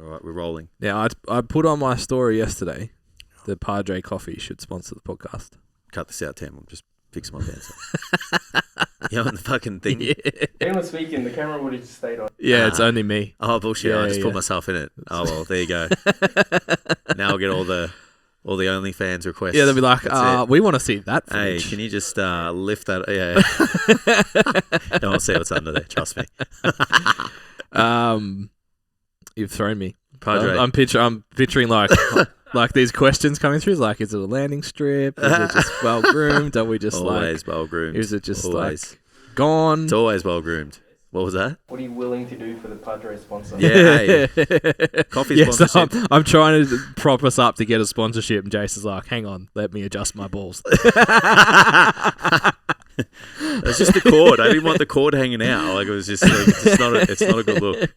All right, we're rolling. Now, I put on my story yesterday that Padre Coffee should sponsor the podcast. Cut this out, Tam. I'm just fixing my pants up. You know, the fucking thing. Yeah. Ben was speaking, the camera would have just stayed on. Yeah, it's only me. Oh, bullshit. I just put myself in it. Oh, well, there you go. Now I'll get all the OnlyFans requests. Yeah, they'll be like, we want to see that footage. Hey, can you just lift that? Yeah. No one see what's under there. Trust me. You've thrown me. Padre. I'm picturing like these questions coming through. Like, is it a landing strip? Is it just well groomed? Are we just always well groomed? Is it just always like gone? It's always well groomed. What was that? What are you willing to do for the Padre sponsor? Yeah, hey. Coffee sponsorship. So I'm trying to prop us up to get a sponsorship, and Jason's like, "Hang on, let me adjust my balls." It's just the cord. I didn't want the cord hanging out. Like, it was just like, it's not a good look.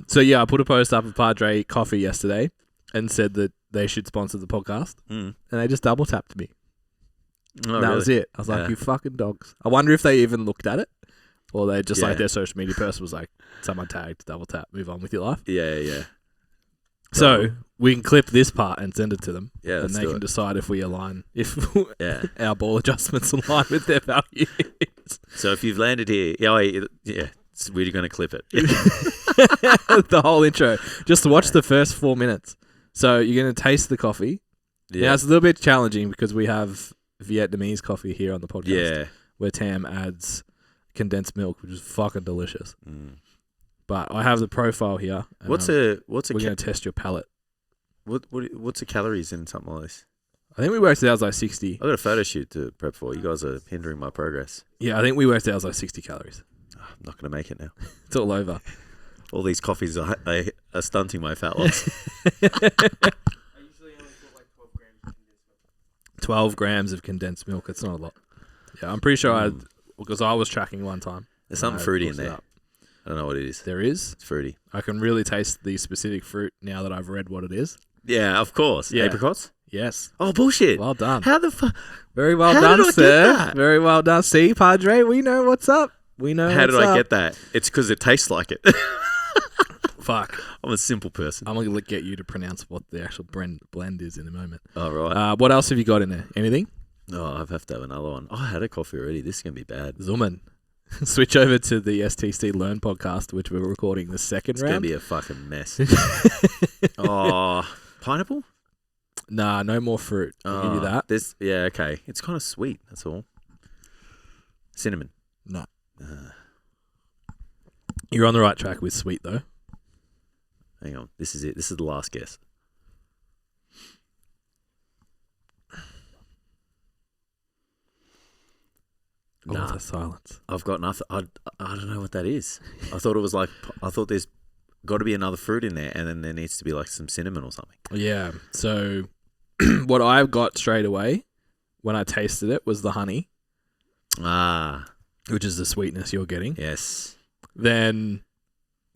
So yeah, I put a post up of Padre Coffee yesterday and said that they should sponsor the podcast, and they just double tapped me. Oh, that was it. I was like, you fucking dogs. I wonder if they even looked at it, or they just like their social media person was like, someone tagged, double tap, move on with your life. Yeah. So we can clip this part and send it to them, and they can decide if we align, if our ball adjustments align with their values. So if you've landed here, we're going to clip it. The whole intro. Just watch the first 4 minutes. So you're going to taste the coffee. Yeah. Now it's a little bit challenging because we have Vietnamese coffee here on the podcast, where Tam adds condensed milk, which is fucking delicious. But I have the profile here. What's we're going to test your palate. What's the calories in something like this? I think we worked it out as like 60. I got a photo shoot to prep for. You guys are hindering my progress. Yeah, I think we worked it out as like 60 calories. I'm not going to make it now. It's all over. All these coffees are stunting my fat loss. I usually only put like 12 grams of condensed 12 grams of condensed milk. milk. It's not a lot. Yeah, I'm pretty sure because I was tracking one time. There's something fruity in there. I don't know what it is. There is? It's fruity. I can really taste the specific fruit now that I've read what it is. Yeah, of course. Yeah. Apricots? Yes. Oh, bullshit. Well done. How the fuck? Very well done, sir. Very well done. See, Padre, we know what's up. We know How did I get that? It's because it tastes like it. Fuck. I'm a simple person. I'm going to get you to pronounce what the actual blend is in a moment. Oh, right. What else have you got in there? Anything? Oh, I have to have another one. Oh, I had a coffee already. This is going to be bad. Zoomin. Switch over to the STC Learn podcast, which we're recording the second round. It's going to be a fucking mess. Oh, pineapple? Nah, no more fruit. I'll give you that. Okay. It's kind of sweet. That's all. Cinnamon? No. You're on the right track with sweet, though. Hang on. This is it. This is the last guess. Nah. The silence. I've got nothing. I don't know what that is. I thought there's got to be another fruit in there, and then there needs to be like some cinnamon or something. Yeah. So what I got straight away when I tasted it was the honey. Ah. Which is the sweetness you're getting. Yes. Then,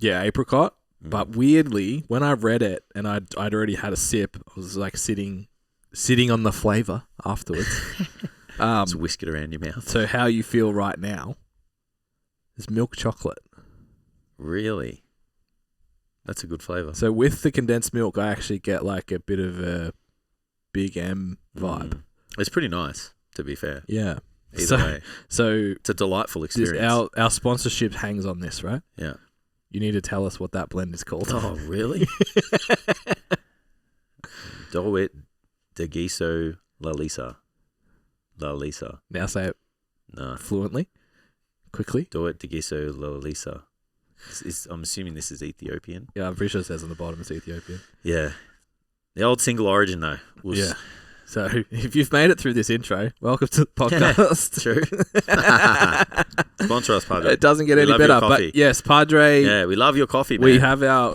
apricot. But weirdly, when I read it and I'd already had a sip, I was like sitting on the flavor afterwards. Just whisk it around your mouth. So how you feel right now is milk chocolate. Really? That's a good flavor. So with the condensed milk, I actually get like a bit of a Big M vibe. It's pretty nice, to be fair. Yeah. Either way. So it's a delightful experience. Our sponsorship hangs on this, right? Yeah. You need to tell us what that blend is called. Oh, really? Doit de Guiso La Lisa. La Lisa. Now say it fluently, quickly. Doit de Guiso La Lisa. I'm assuming this is Ethiopian. Yeah, I'm pretty sure it says on the bottom it's Ethiopian. Yeah. The old single origin, though. Yeah. So if you've made it through this intro, welcome to the podcast. True. Sponsor us, Padre. It doesn't get any better. But yes, Padre. Yeah, we love your coffee, man.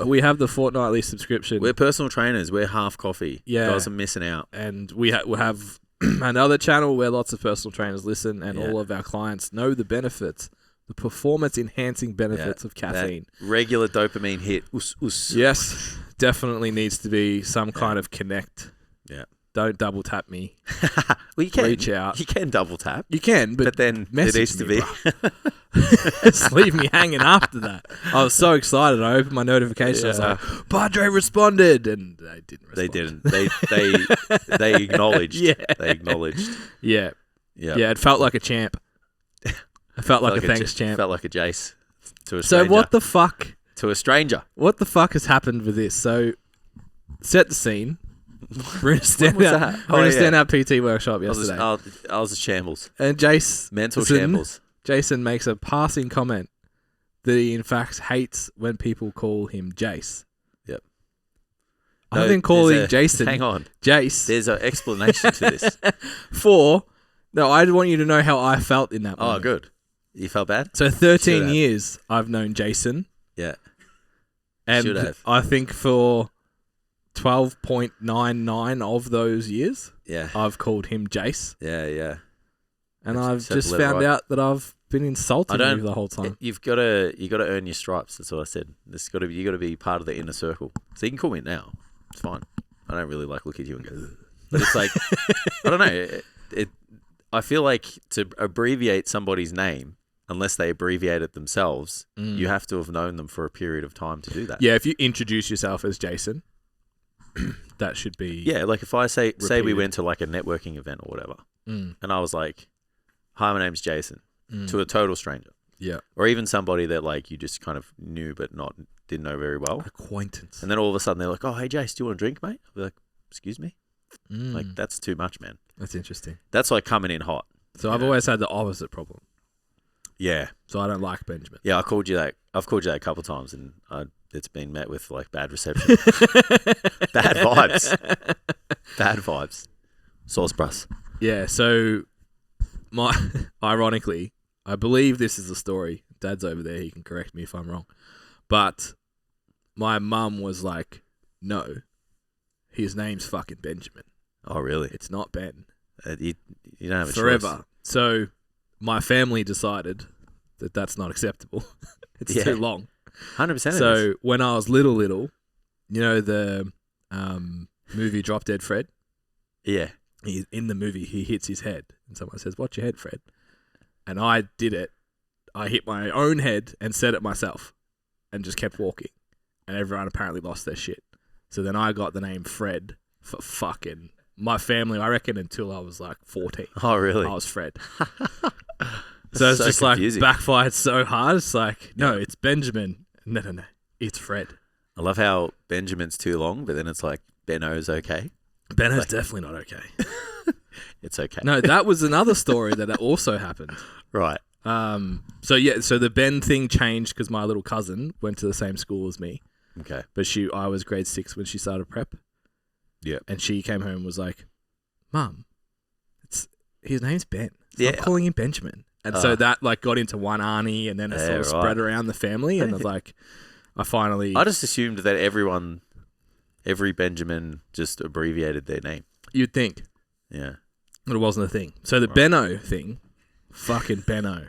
We have the fortnightly subscription. We're personal trainers. We're half coffee. Yeah. You guys are missing out. And we have another channel where lots of personal trainers listen, and all of our clients know the benefits, the performance-enhancing benefits of caffeine. That regular dopamine hit. Yes, definitely needs to be some kind of connect. Yeah. Don't double tap me. Well, you can reach out. You can double tap. You can, but then it needs to be. Just leave me hanging after that. I was so excited. I opened my notification. I was like, Padre responded, and they didn't respond. They didn't. They acknowledged. Yeah. They acknowledged. Yeah. Yeah. Yeah, it felt like a champ. It felt like a thanks champ. Felt like a Jace to a So stranger. what the fuck? To a stranger. What the fuck has happened with this? So set the scene. We're in a standout PT workshop yesterday. I was a shambles. And Jace... Mental shambles. Jason makes a passing comment that he in fact hates when people call him Jace. Yep. I've been calling Jason... Hang on. Jace. There's an explanation to this. No, I want you to know how I felt in that moment. Oh, good. You felt bad? So 13 years I've known Jason. Yeah. And Should have. I think for 12.99 of those years, I've called him Jace. Yeah. And I've just found out that I've been insulting you the whole time. You've got to earn your stripes. That's what I said. You got to be part of the inner circle. So you can call me now. It's fine. I don't really like look at you and go, but it's like I don't know. I feel like to abbreviate somebody's name, unless they abbreviate it themselves, you have to have known them for a period of time to do that. Yeah, if you introduce yourself as Jason, that should be like if I say we went to like a networking event or whatever, and I was like, "Hi, my name's Jason," to a total stranger. Yeah. Or even somebody that like you just kind of knew but didn't know very well. Acquaintance. And then all of a sudden they're like, "Oh, hey Jace, do you want a drink, mate?" I'll be like, "Excuse me?" Like that's too much, man. That's interesting. That's like coming in hot. So I've always had the opposite problem. Yeah. So I don't like Benjamin. Yeah, I've called you that a couple of times and it's been met with like bad reception. Bad vibes. Sauce bruss. Yeah, so ironically, I believe this is the story. Dad's over there, he can correct me if I'm wrong. But my mum was like, "No, his name's fucking Benjamin." Oh, really? It's not Ben. You don't have a Forever. choice. So my family decided that that's not acceptable. It's too long. 100%. So when I was little, you know the movie Drop Dead Fred? Yeah. In the movie, he hits his head, and someone says, "Watch your head, Fred." And I did it. I hit my own head and said it myself, and just kept walking. And everyone apparently lost their shit. So then I got the name Fred for fucking my family, I reckon, until I was like 14. Oh, really? I was Fred. So it's just confusing. Like backfired so hard. It's like, no, it's Benjamin. No, it's Fred. I love how Benjamin's too long, but then it's like Benno's okay. Benno's definitely not okay. It's okay. No, that was another story that also happened. Right. So the Ben thing changed because my little cousin went to the same school as me. Okay. But I was grade 6 when she started prep. Yeah. And she came home and was like, "Mum, his name's Ben. Stop calling him Benjamin." And so that like got into one auntie, and then it sort of spread around the family. And I just assumed that every Benjamin just abbreviated their name. You'd think. Yeah. But it wasn't a thing. So the Benno thing, fucking Benno.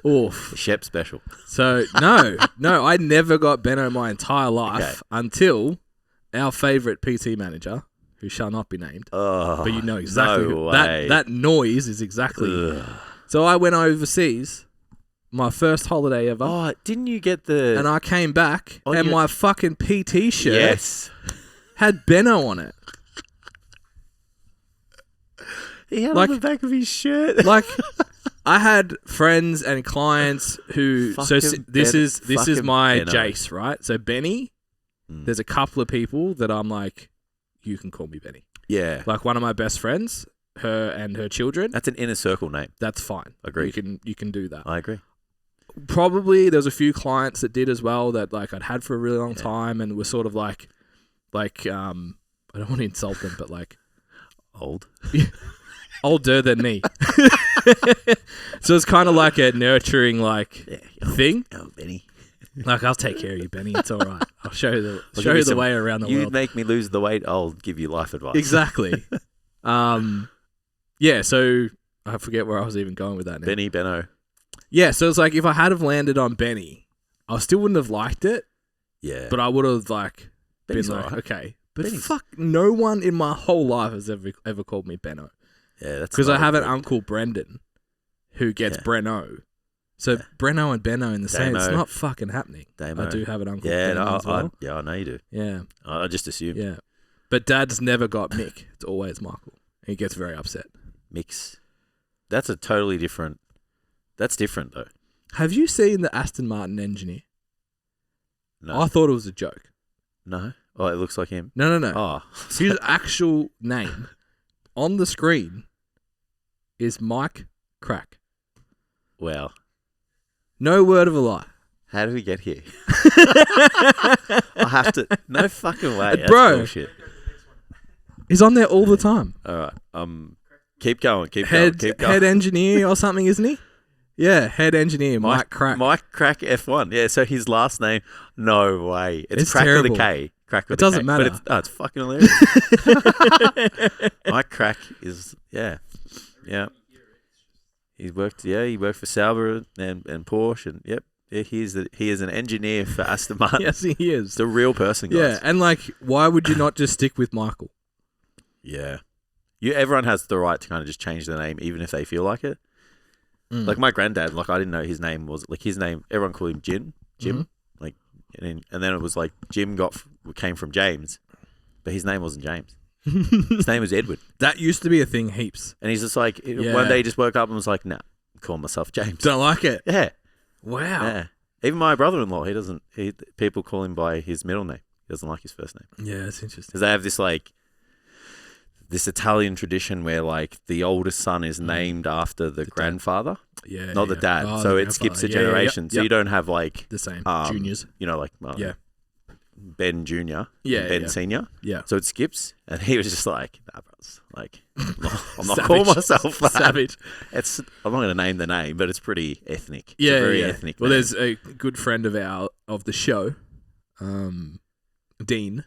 Oof. Shep special. So no, I never got Benno my entire life until our favourite PT manager, who shall not be named, but you know exactly that noise is exactly. Ugh. So I went overseas, my first holiday ever. Oh, didn't you get the? And I came back, and my fucking PT shirt had Benno on it. He had on the back of his shirt. Like, I had friends and clients who. This is my Benno. Jace, right? So Benny, there's a couple of people that I'm like, you can call me Benny. Yeah. Like one of my best friends, her and her children. That's an inner circle name. That's fine. Agreed. You can do that. I agree. Probably there's a few clients that did as well that like I'd had for a really long time and were sort of like I don't want to insult them, but like old. Older than me. So it's kind of like a nurturing thing. Oh, Benny. Like, I'll take care of you, Benny. It's all right. I'll show you the way around the world. You make me lose the weight, I'll give you life advice. Exactly. Yeah, so I forget where I was even going with that now. Benno. Yeah, so it's like if I had have landed on Benny, I still wouldn't have liked it. Yeah. But I would have Benny's been like, right. okay. But fuck, no one in my whole life has ever called me Benno. Yeah, that's because I have an uncle Brendan who gets Brenno, So Breno and Benno in the same. It's Damo. not fucking happening. Damo. I do have an uncle. Yeah, Damo no, as well. I know you do. Yeah. I just assumed. Yeah. But Dad's never got Mick. It's always Michael. He gets very upset. Mix. That's a totally different. That's different though. Have you seen the Aston Martin engineer? No. I thought it was a joke. No. Oh, it looks like him. No. Oh. His actual name on the screen is Mike Crack. Wow. No word of a lie. How do we get here? I have to. No fucking way. That's Bro. bullshit. He's on there all the time. All right. Keep going. Keep Head going. Keep going. head engineer or something, isn't he? Yeah, head engineer, Mike Crack. Mike Crack F1. Yeah, so his last name, no way. It's It's Crack terrible. with a K. Crack with It doesn't a K. matter. But it's fucking hilarious. Mike Crack is, yeah. He worked for Sauber and Porsche and yep. Yeah, he is an engineer for Aston Martin. Yes, he is. It's a real person, guys. Yeah, and like, why would you not just stick with Michael? Yeah. Everyone has the right to kind of just change their name even if they feel like it. Like my granddad, like I didn't know his name was like his name. Everyone called him Jim, like, and then it was like Jim came from James, but his name wasn't James. His name was Edward. That used to be a thing heaps. And he's just like one day he just woke up and was like, "Nah, call myself James." Don't like it. Yeah, Wow. yeah. Even my brother-in-law, he doesn't. People call him by his middle name. He doesn't like his first name. Yeah, it's interesting. Because they have this like this Italian tradition where like the oldest son is named after the grandfather, not the dad. Oh, so the it skips a grandfather. generation. So Yep. you don't have like The same. Juniors. You know, like Ben Junior, Ben Senior. Yeah. So it skips, and he was just like, "Nah, bros, like I'm not Savage. calling myself that. Savage. I'm not going to name the name, but it's pretty ethnic. Yeah, it's a very yeah. ethnic. Well, name. there's a good friend of the show, Dean,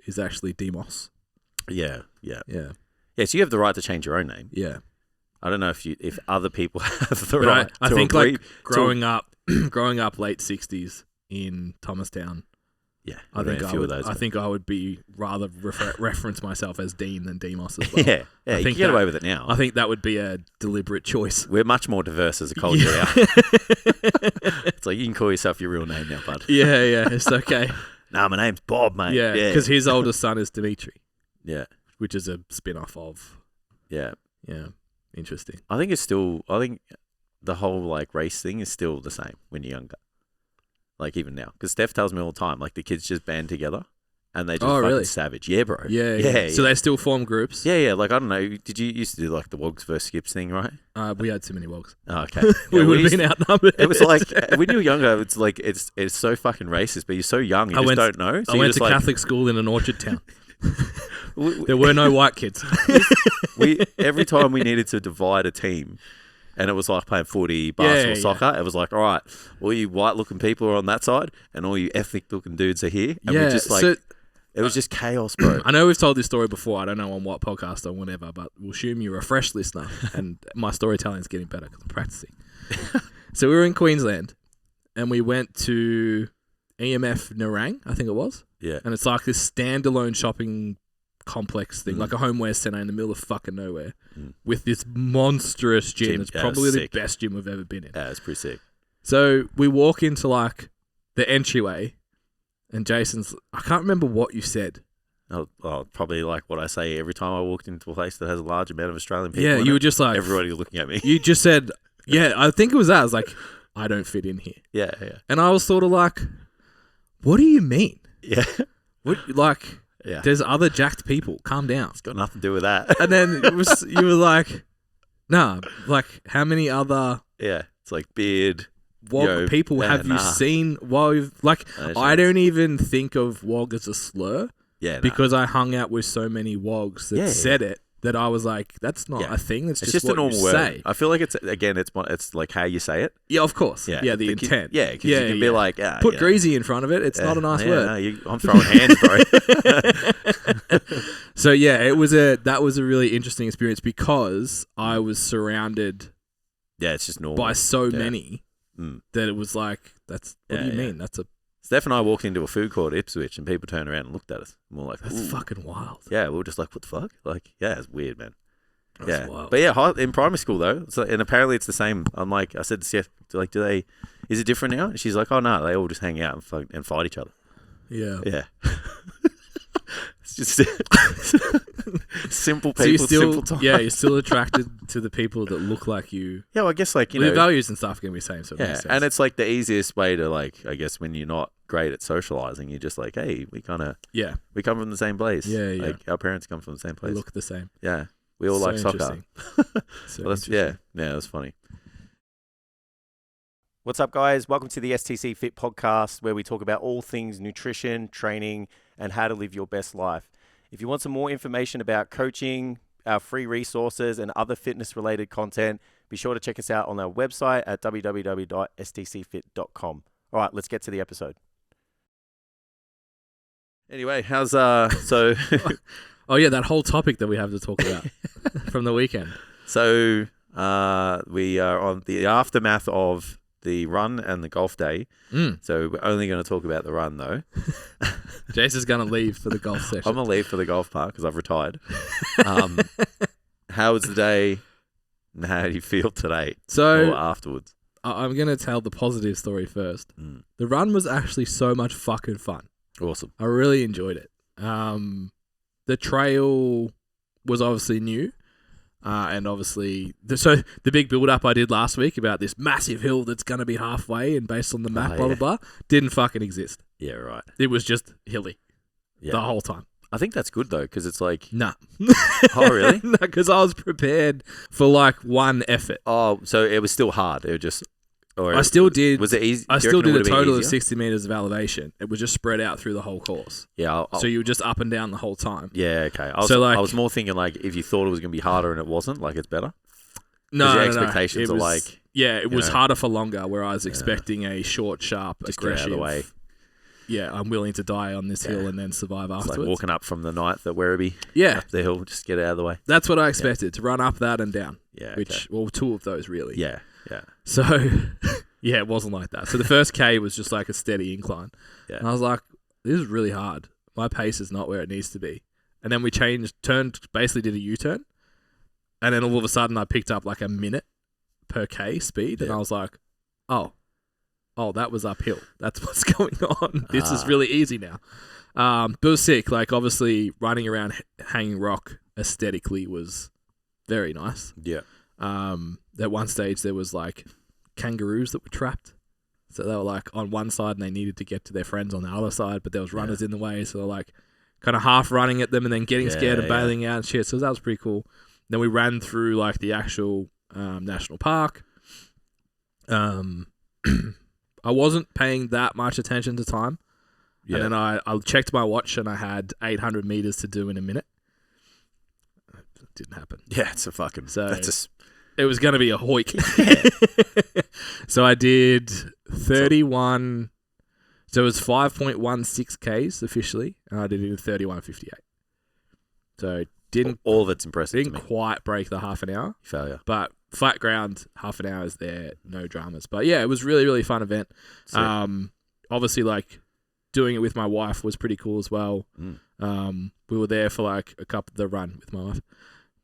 is actually Demos. Yeah. Yeah. So you have the right to change your own name. Yeah. I don't know if other people have the But right. I to think agree like growing up late 60s in Thomastown, Yeah, I think I would be rather reference myself as Dean than Demos as well. Yeah, I you think can get away with it now. I think that would be a deliberate choice. We're much more diverse as a culture now. It's like you can call yourself your real name now, bud. Yeah, it's okay. Nah, my name's Bob, mate. Yeah, because his oldest son is Dimitri. Yeah, which is a spin-off of. Yeah, interesting. I think the whole like race thing is still the same when you're younger. Like even now, because Steph tells me all the time, like the kids just band together and they just fucking savage. Yeah, bro. Yeah. So they still form groups. Yeah. Like I don't know. Did you used to do like the Wogs versus Skips thing, right? We had too many Wogs. Oh, okay. We would have been outnumbered. It was like when you were younger, it's like it's so fucking racist, but you're so young, you just don't know. So I went to like, Catholic school in an orchard town. There were no white kids. Every time we needed to divide a team, and it was like playing footy, basketball, soccer. It was like, all right, all you white-looking people are on that side, and all you ethnic-looking dudes are here. And we just like, it was just chaos, bro. I know we've told this story before. I don't know on what podcast or whatever, but we'll assume you're a fresh listener, and my storytelling is getting better because I'm practicing. So we were in Queensland, and we went to EMF Nerang, I think it was. Yeah. And it's like this standalone shopping complex thing, like a homeware centre in the middle of fucking nowhere, with this monstrous gym. It's probably the best gym we've ever been in. Yeah, it's pretty sick. So we walk into like the entryway, and Jason's, I can't remember what you said. Oh, probably like what I say every time I walked into a place that has a large amount of Australian people. Yeah, you were just like, everybody looking at me. You just said, yeah, I think it was that. I was like, I don't fit in here. Yeah. And I was sort of like, what do you mean? Yeah. What, like, there's other jacked people. Calm down. It's got nothing to do with that. And then you were like, nah, like how many other it's like beard WOG people have you seen while you've like I don't even think of WOG as a slur because I hung out with so many WOGs that said it that I was like, that's not a thing. It's just a normal word. Say. I feel like it's like how you say it. Yeah, of course. Yeah, the intent. Because you can be like, put greasy in front of it. It's not a nice word. I'm throwing hands, bro. So that was a really interesting experience because I was surrounded. Yeah, it's just normal by so many that it was like, that's what do you mean? That's a. Steph and I walked into a food court at Ipswich and people turned around and looked at us. And we're like, that's fucking wild. Yeah, we were just like, what the fuck? Like, yeah, it's weird, man. Yeah, wild. but yeah, in primary school though, and apparently it's the same. I'm like, I said to Steph, like, is it different now? And she's like, oh no, they all just hang out and fight each other. Yeah. Yeah. It's just simple people, simple time. Yeah, you're still attracted to the people that look like you. Yeah, well, I guess like, the values and stuff can be the same. So it makes sense. And it's like the easiest way to like, I guess when you're not great at socializing, you're just like, hey, we come from the same place. Yeah, yeah. Like our parents come from the same place. They look the same. Yeah, we all So like soccer. interesting. Well, yeah, that's funny. What's up, guys? Welcome to the STCfit podcast, where we talk about all things nutrition, training, and how to live your best life. If you want some more information about coaching, our free resources, and other fitness-related content, be sure to check us out on our website at www.stcfit.com. All right, let's get to the episode. Anyway, how's so? Oh yeah, that whole topic that we have to talk about from the weekend. So we are on the aftermath of the run and the golf day. So we're only going to talk about the run though. Jason's going to leave for the golf session. I'm going to leave for the golf park because I've retired. How was the day and how do you feel today or afterwards? I'm going to tell the positive story first. The run was actually so much fucking fun. Awesome. I really enjoyed it. The trail was obviously new. And obviously, the big build-up I did last week about this massive hill that's going to be halfway and based on the map, blah, blah, blah, didn't fucking exist. Yeah, right. It was just hilly the whole time. I think that's good, though, because it's like... Nah. Oh, really? No, because I was prepared for, like, one effort. Oh, so it was still hard. It was just... I still did... Was it easy? I still did a total of 60 meters of elevation. It was just spread out through the whole course. Yeah. So you were just up and down the whole time. Yeah, okay. I was more thinking, like, if you thought it was going to be harder and it wasn't, like, it's better? No, your expectations are like... Yeah, it was harder for longer, where I was expecting a short, sharp, just aggressive... Get out of the way. Yeah, I'm willing to die on this hill and then survive afterwards. Like walking up from the 9th at Werribee. Yeah. Up the hill, just get out of the way. That's what I expected, to run up that and down. Yeah. Well, two of those, really. Yeah. So, yeah, it wasn't like that. So the first K was just like a steady incline. Yeah. And I was like, this is really hard. My pace is not where it needs to be. And then we basically did a U-turn. And then all of a sudden I picked up like a minute per K speed. And I was like, oh, that was uphill. That's what's going on. This is really easy now. But it was sick. Like, obviously, running around Hanging Rock aesthetically was very nice. Yeah. At one stage, there was, like, kangaroos that were trapped. So they were, like, on one side, and they needed to get to their friends on the other side, but there was runners in the way. So they're, like, kind of half running at them and then getting scared and bailing out and shit. So that was pretty cool. Then we ran through, like, the actual national park. I wasn't paying that much attention to time. Yeah. And then I checked my watch and I had 800 meters to do in a minute. It didn't happen. Yeah, it's a fucking... It was going to be a hoik. So I did 31... So it was 5.16 Ks officially, and I did it in 31.58. So didn't... All of it's impressive. Didn't quite break the half an hour. Failure. But flat ground, half an hour is there, no dramas. But yeah, it was really, really fun event. Obviously, like, doing it with my wife was pretty cool as well. We were there for like the run with my wife.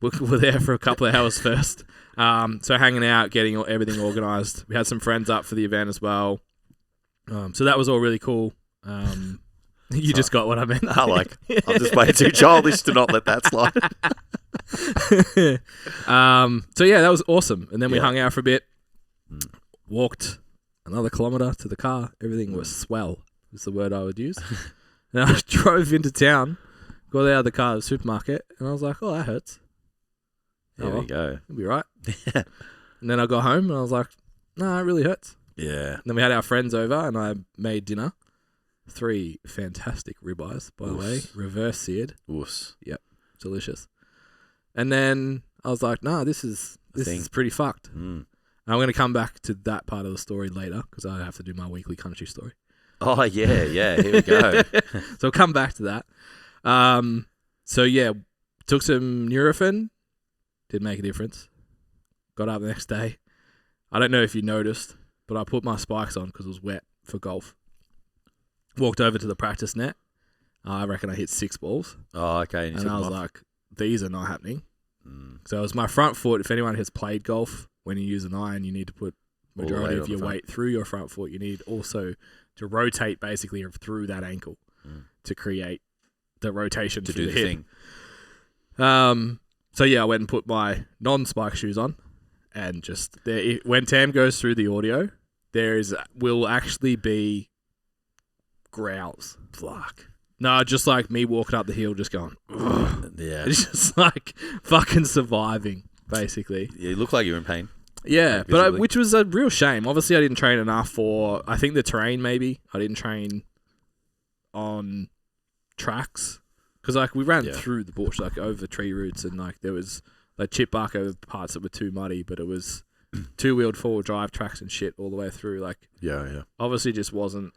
We were there for a couple of hours first. So hanging out, getting everything organised. We had some friends up for the event as well. So that was all really cool. You just got what I meant. I'm just way too childish to not let that slide. So yeah, that was awesome. And then we hung out for a bit, walked another kilometre to the car. Everything was swell, is the word I would use. And I drove into town, got out of the car at the supermarket, and I was like, oh, that hurts. There we go. It'll be right. And then I got home and I was like, no, it really hurts. Yeah. And then we had our friends over and I made dinner. 3 fantastic ribeyes, by the way. Reverse seared. Oos. Yep. Delicious. And then I was like, nah, this is pretty fucked. And I'm going to come back to that part of the story later because I have to do my weekly country story. Oh, yeah. Here we go. So I'll come back to that. So yeah, took some Nurofen. Didn't make a difference. Got up the next day. I don't know if you noticed, but I put my spikes on because it was wet for golf. Walked over to the practice net. I reckon I hit 6 balls. Oh, okay. And I was like, these are not happening. So it was my front foot. If anyone has played golf, when you use an iron, you need to put All the majority weight of on your the front. weight through your front foot. You need also to rotate basically through that ankle to create the rotation To through do the the hip. thing. So yeah, I went and put my non-spike shoes on, and just when Tam goes through the audio, will actually be growls. Fuck. No, just like me walking up the hill, just going. Ugh. Yeah. It's just like fucking surviving, basically. You look like you're in pain. Yeah, Like, but visibly. which was a real shame. Obviously, I didn't train enough for, I think, the terrain, maybe. I didn't train on tracks. Because, like, we ran through the bush, like, over tree roots, and, like, there was, like, chip bark over parts that were too muddy, but it was two-wheeled four-wheel drive tracks and shit all the way through. Like, Yeah. obviously just wasn't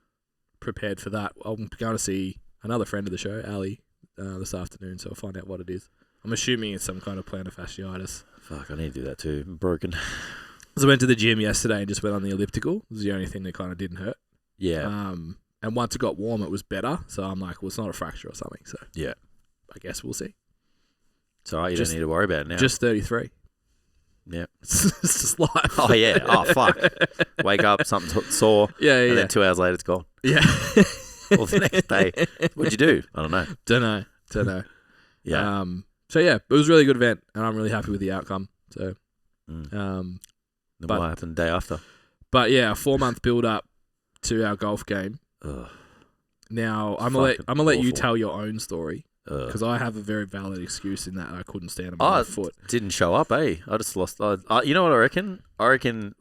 prepared for that. I'm going to see another friend of the show, Ali, this afternoon, so I'll find out what it is. I'm assuming it's some kind of plantar fasciitis. Fuck, I need to do that too. I'm broken. So I went to the gym yesterday and just went on the elliptical. It was the only thing that kind of didn't hurt. Yeah. And once it got warm, it was better. So I'm like, well, it's not a fracture or something. So Yeah. I guess we'll see. It's all right. You don't need to worry about it now. Just 33. Yeah. It's just life. Oh, yeah. Oh, fuck. Wake up, something's sore. Yeah. And then 2 hours later, it's gone. Yeah. Or the next day. What'd you do? I don't know. Don't know. Yeah. So yeah, it was a really good event, and I'm really happy with the outcome. So, Then what happened the day after? But yeah, a 4-month build up to our golf game. Ugh. Now I'm gonna let you awful. tell your own story because I have a very valid excuse in that I couldn't stand on my I left foot. didn't show up, eh? I just lost. You know what I reckon? I reckon,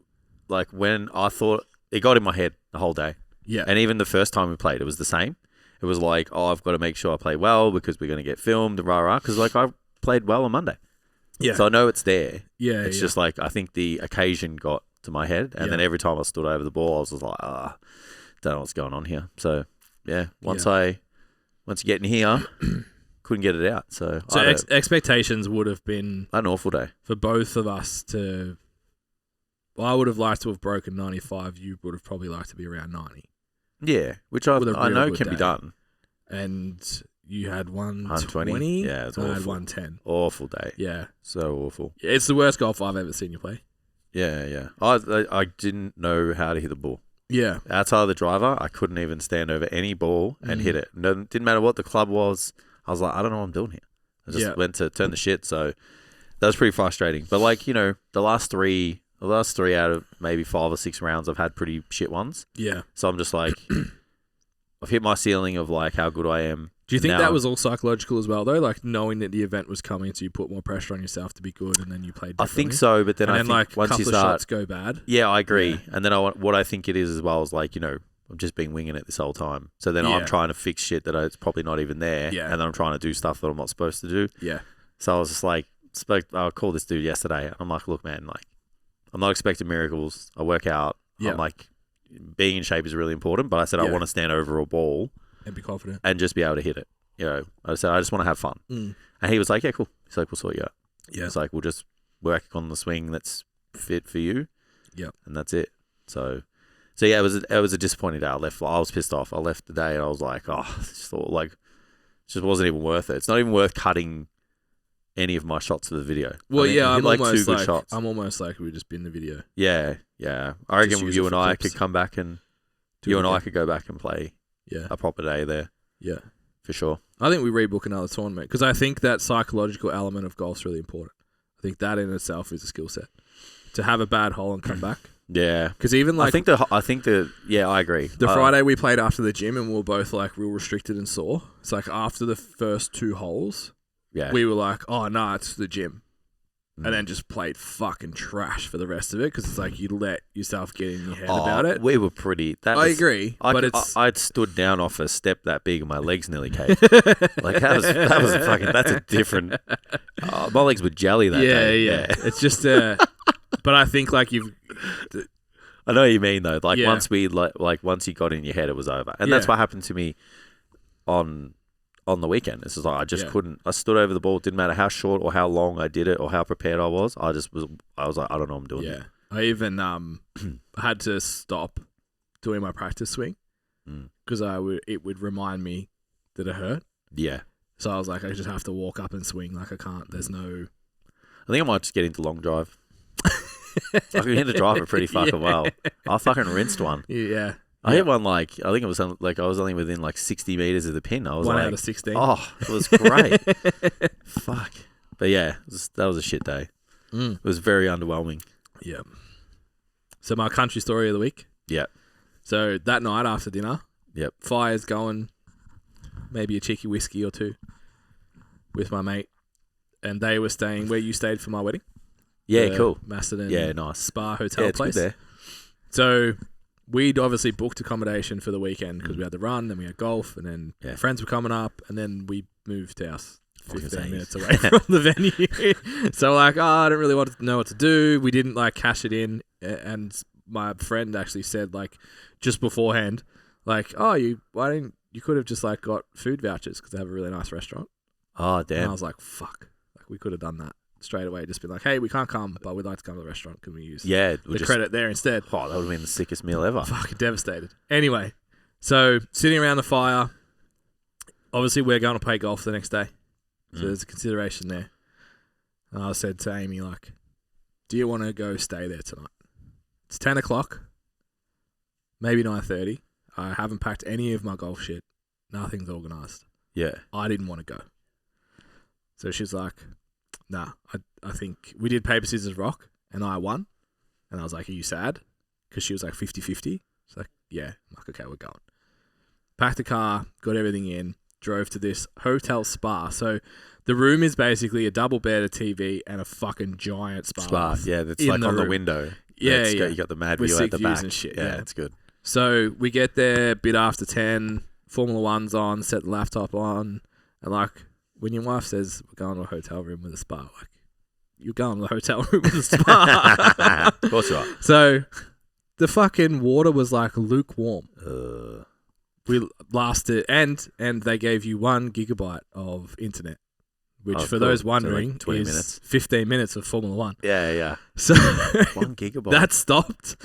like, when I thought it got in my head the whole day. Yeah, And even the first time we played, it was the same. It was like, oh, I've got to make sure I play well because we're going to get filmed, rah-rah. Because, like, I played well on Monday. yeah, So I know it's there. yeah. It's just like, I think the occasion got to my head. And then every time I stood over the ball, I was just like, don't know what's going on here. So, yeah, once you get in here, couldn't get it out. So Expectations would have been an awful day. for both of us to. Well, I would have liked to have broken 95. You would have probably liked to be around 90. Yeah, which I With a know real can good be day. done. And you had 120. 120? Yeah, it's I had awful. 110. Awful day. Yeah. So awful. It's the worst golf I've ever seen you play. Yeah. I didn't know how to hit the ball. Yeah. Outside of the driver, I couldn't even stand over any ball and hit it. No, didn't matter what the club was. I was like, I don't know what I'm doing here. I just went to turn the shit. So that was pretty frustrating. But, like, you know, the last three out of maybe 5 or 6 rounds, I've had pretty shit ones. Yeah. So I'm just like, I've hit my ceiling of, like, how good I am. Do you think Now- that was all psychological as well, though? Like, knowing that the event was coming, so you put more pressure on yourself to be good, and then you played I differently? think so, but then And I then, think like, a once couple you of start... shots go bad. Yeah, I agree. Yeah. And then what I think it is as well is, like, you know, I've just been winging it this whole time. So then Yeah. I'm trying to fix shit that it's probably not even there. Yeah. And then I'm trying to do stuff that I'm not supposed to do. Yeah. So I was just like, I called this dude yesterday. I'm like, look, man, like, I'm not expecting miracles. I work out. Yeah. I'm like, being in shape is really important. But I said, I Yeah. want to stand over a ball And be confident. and just be able to hit it. You know, I said, I just want to have fun. Mm. And he was like, yeah, cool. He's like, we'll sort you out. Yeah. It's like, we'll just work on the swing that's fit for you. Yeah. And that's it. So yeah, it was a disappointing day. I was pissed off. I left the day and I was like, I just thought, like, it just wasn't even worth it. It's not even worth cutting any of my shots for the video. Well, I mean, yeah, I I'm hit, almost two good like shots. I'm almost like we just bin the video. Yeah. I reckon Just use you it and for I clips. could come back and Do you it and I again. could go back and play Yeah. a proper day there Yeah. for sure. I think we rebook another tournament because I think that psychological element of golf's really important. I think that in itself is a skill set. To have a bad hole and come back. Yeah. Because even like I think yeah, I agree. the Friday we played after the gym and we were both like real restricted and sore. It's like after the first 2 holes, yeah. we were like, oh, no, it's the gym. Mm. And then just played fucking trash for the rest of it because it's like you let yourself get in your head about it. We were pretty. I agree, but it's... I'd stood down off a step that big and my legs nearly caved. Like that was fucking. That's a different. My legs were jelly that day. Yeah. It's just but I think like you've... I know what you mean though. Like Yeah. once once you got in your head, it was over, and that's Yeah. what happened to me on the weekend. It's just like I just Yeah. couldn't. I stood over the ball. It didn't matter how short or how long I did it or how prepared I was. I was like, I don't know what I'm doing. Yeah. Here. I even had to stop doing my practice swing because it would remind me that it hurt. Yeah. So I was like, I just have to walk up and swing. Like I can't. There's no. I think I might just get into long drive. I can hit a driver pretty fucking well. I fucking rinsed one. Yeah. I hit one like, I think it was like, I was only within like 60 meters of the pin. I was 1 like, out of 16. oh, it was great. Fuck. But yeah, that was a shit day. It was very underwhelming. Yeah. So my country story of the week. Yeah. So that night after dinner. Yep. Fire's going, maybe a cheeky whiskey or two with my mate. And they were staying where you stayed for my wedding. Yeah, cool. Macedon nice. Spa Hotel it's place. Good there. So we'd obviously booked accommodation for the weekend because we had the run, then we had golf, and then friends were coming up, and then we moved house 15 minutes away from the venue. So like, I don't really want to know what to do. We didn't like cash it in, and my friend actually said like just beforehand, like, oh, you could have just like got food vouchers because they have a really nice restaurant. Oh damn! And I was like, fuck, like we could have done that straight away. Just been like, hey, we can't come, but we'd like to come to the restaurant. Can we use the credit there instead? Oh, that would have been the sickest meal ever. Fucking devastated. Anyway, so sitting around the fire, obviously we're going to play golf the next day. So there's a consideration there. And I said to Amy, like, do you want to go stay there tonight? It's 10 o'clock, maybe 9:30. I haven't packed any of my golf shit. Nothing's organised. Yeah. I didn't want to go. So she's like, nah, I think we did paper, scissors, rock, and I won. And I was like, are you sad? Because she was like 50-50. She's like, yeah. I'm like, okay, we're going. Packed the car, got everything in, drove to this hotel spa. So the room is basically a double bed, a TV, and a fucking giant spa. Yeah, that's like on the window. Yeah, you got the mad with view at the back. And shit, yeah, it's good. So we get there a bit after 10, Formula One's on, set the laptop on, and like, when your wife says we're going to a hotel room with a spa, like, you're going to the hotel room with a spa. Of course you are. So the fucking water was like lukewarm. We lasted, and they gave you 1 gigabyte of internet, which for those wondering, so like 20 is minutes. 15 minutes of Formula One. Yeah. So 1 gigabyte. that stopped.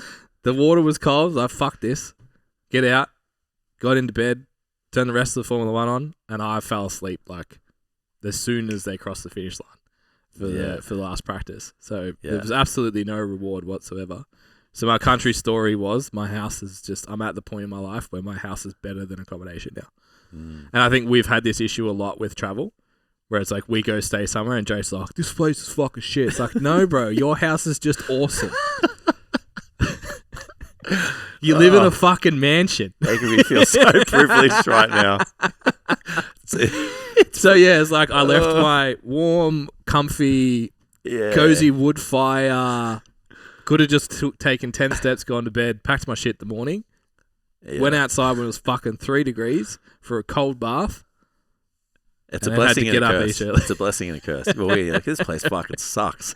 The water was cold. I was like, fuck this. Get out. Got into bed. Turned the rest of the Formula One on, and I fell asleep like as soon as they crossed the finish line for the last practice. So there was absolutely no reward whatsoever. So my country story was my house is just, I'm at the point in my life where my house is better than accommodation now. And I think we've had this issue a lot with travel, where it's like we go stay somewhere and Jake's like, this place is fucking shit. It's like, no, bro, your house is just awesome. You live in a fucking mansion. Making me feel so privileged right now. So yeah, it's like I left my warm, comfy, cozy wood fire. Could have just taken 10 steps, gone to bed, packed my shit in the morning, went outside when it was fucking 3 degrees for a cold bath. It's a blessing and a curse. It's a blessing and a curse. Well, we're like, this place fucking sucks.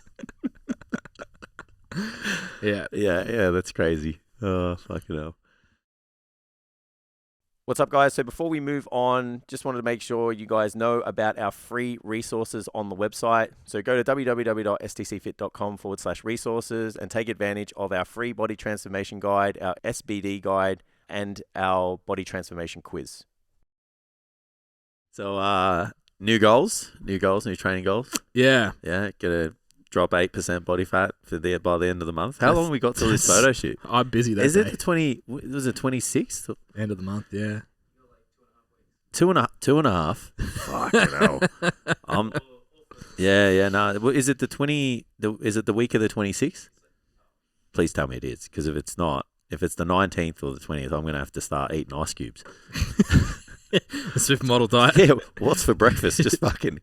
Yeah, that's crazy. Oh, fucking hell. What's up, guys? So before we move on, just wanted to make sure you guys know about our free resources on the website. So go to www.stcfit.com/resources and take advantage of our free body transformation guide, our SBD guide, and our body transformation quiz. So, new training goals. Yeah. Gonna drop 8% body fat by the end of the month. How long we got till this photo shoot? I'm busy that Is day. it the 20? Was it 26th? End of the month? Yeah. 2.5. Fucking hell. No. Is it the 20? Is it the week of the 26th? Please tell me it is, because if it's not, if it's the 19th or the 20th, I'm gonna have to start eating ice cubes. A Swift model diet. Yeah. What's for breakfast? Just fucking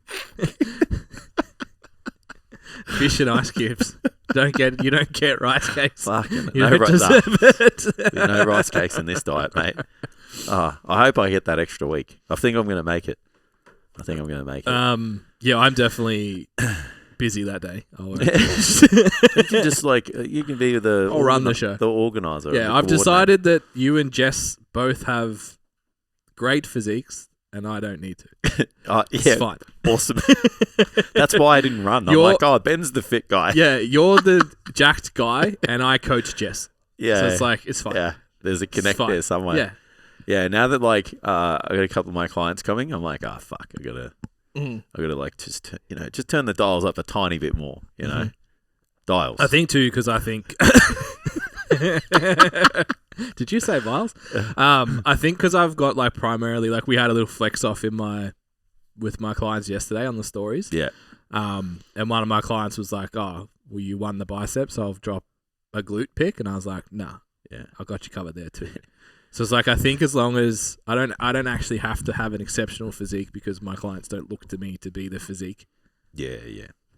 fish and ice cubes. You don't get rice cakes. Fucking you don't deserve it. No rice cakes in this diet, mate. I hope I get that extra week. I think I'm going to make it. Yeah, I'm definitely busy that day. You can just you can be I'll run the show. The organizer. Yeah, I've decided that you and Jess both have great physiques, and I don't need to. It's fine. Awesome. That's why I didn't run. I'm like, Ben's the fit guy. Yeah, you're the jacked guy, and I coach Jess. Yeah. So it's like, it's fine. Yeah, there's a connect there somewhere. Yeah. Yeah, now that I got a couple of my clients coming, I'm like, fuck, I gotta I got to like just turn the dials up a tiny bit more. You know, dials. I think too, because I think. Did you say miles? I think because I've got like primarily like we had a little flex off with my clients yesterday on the stories. Yeah. And one of my clients was like, "Oh, well, you won the biceps, so I'll drop a glute pick," and I was like, "Nah, yeah, I got you covered there too." So it's like I think as long as I don't actually have to have an exceptional physique because my clients don't look to me to be the physique. Yeah.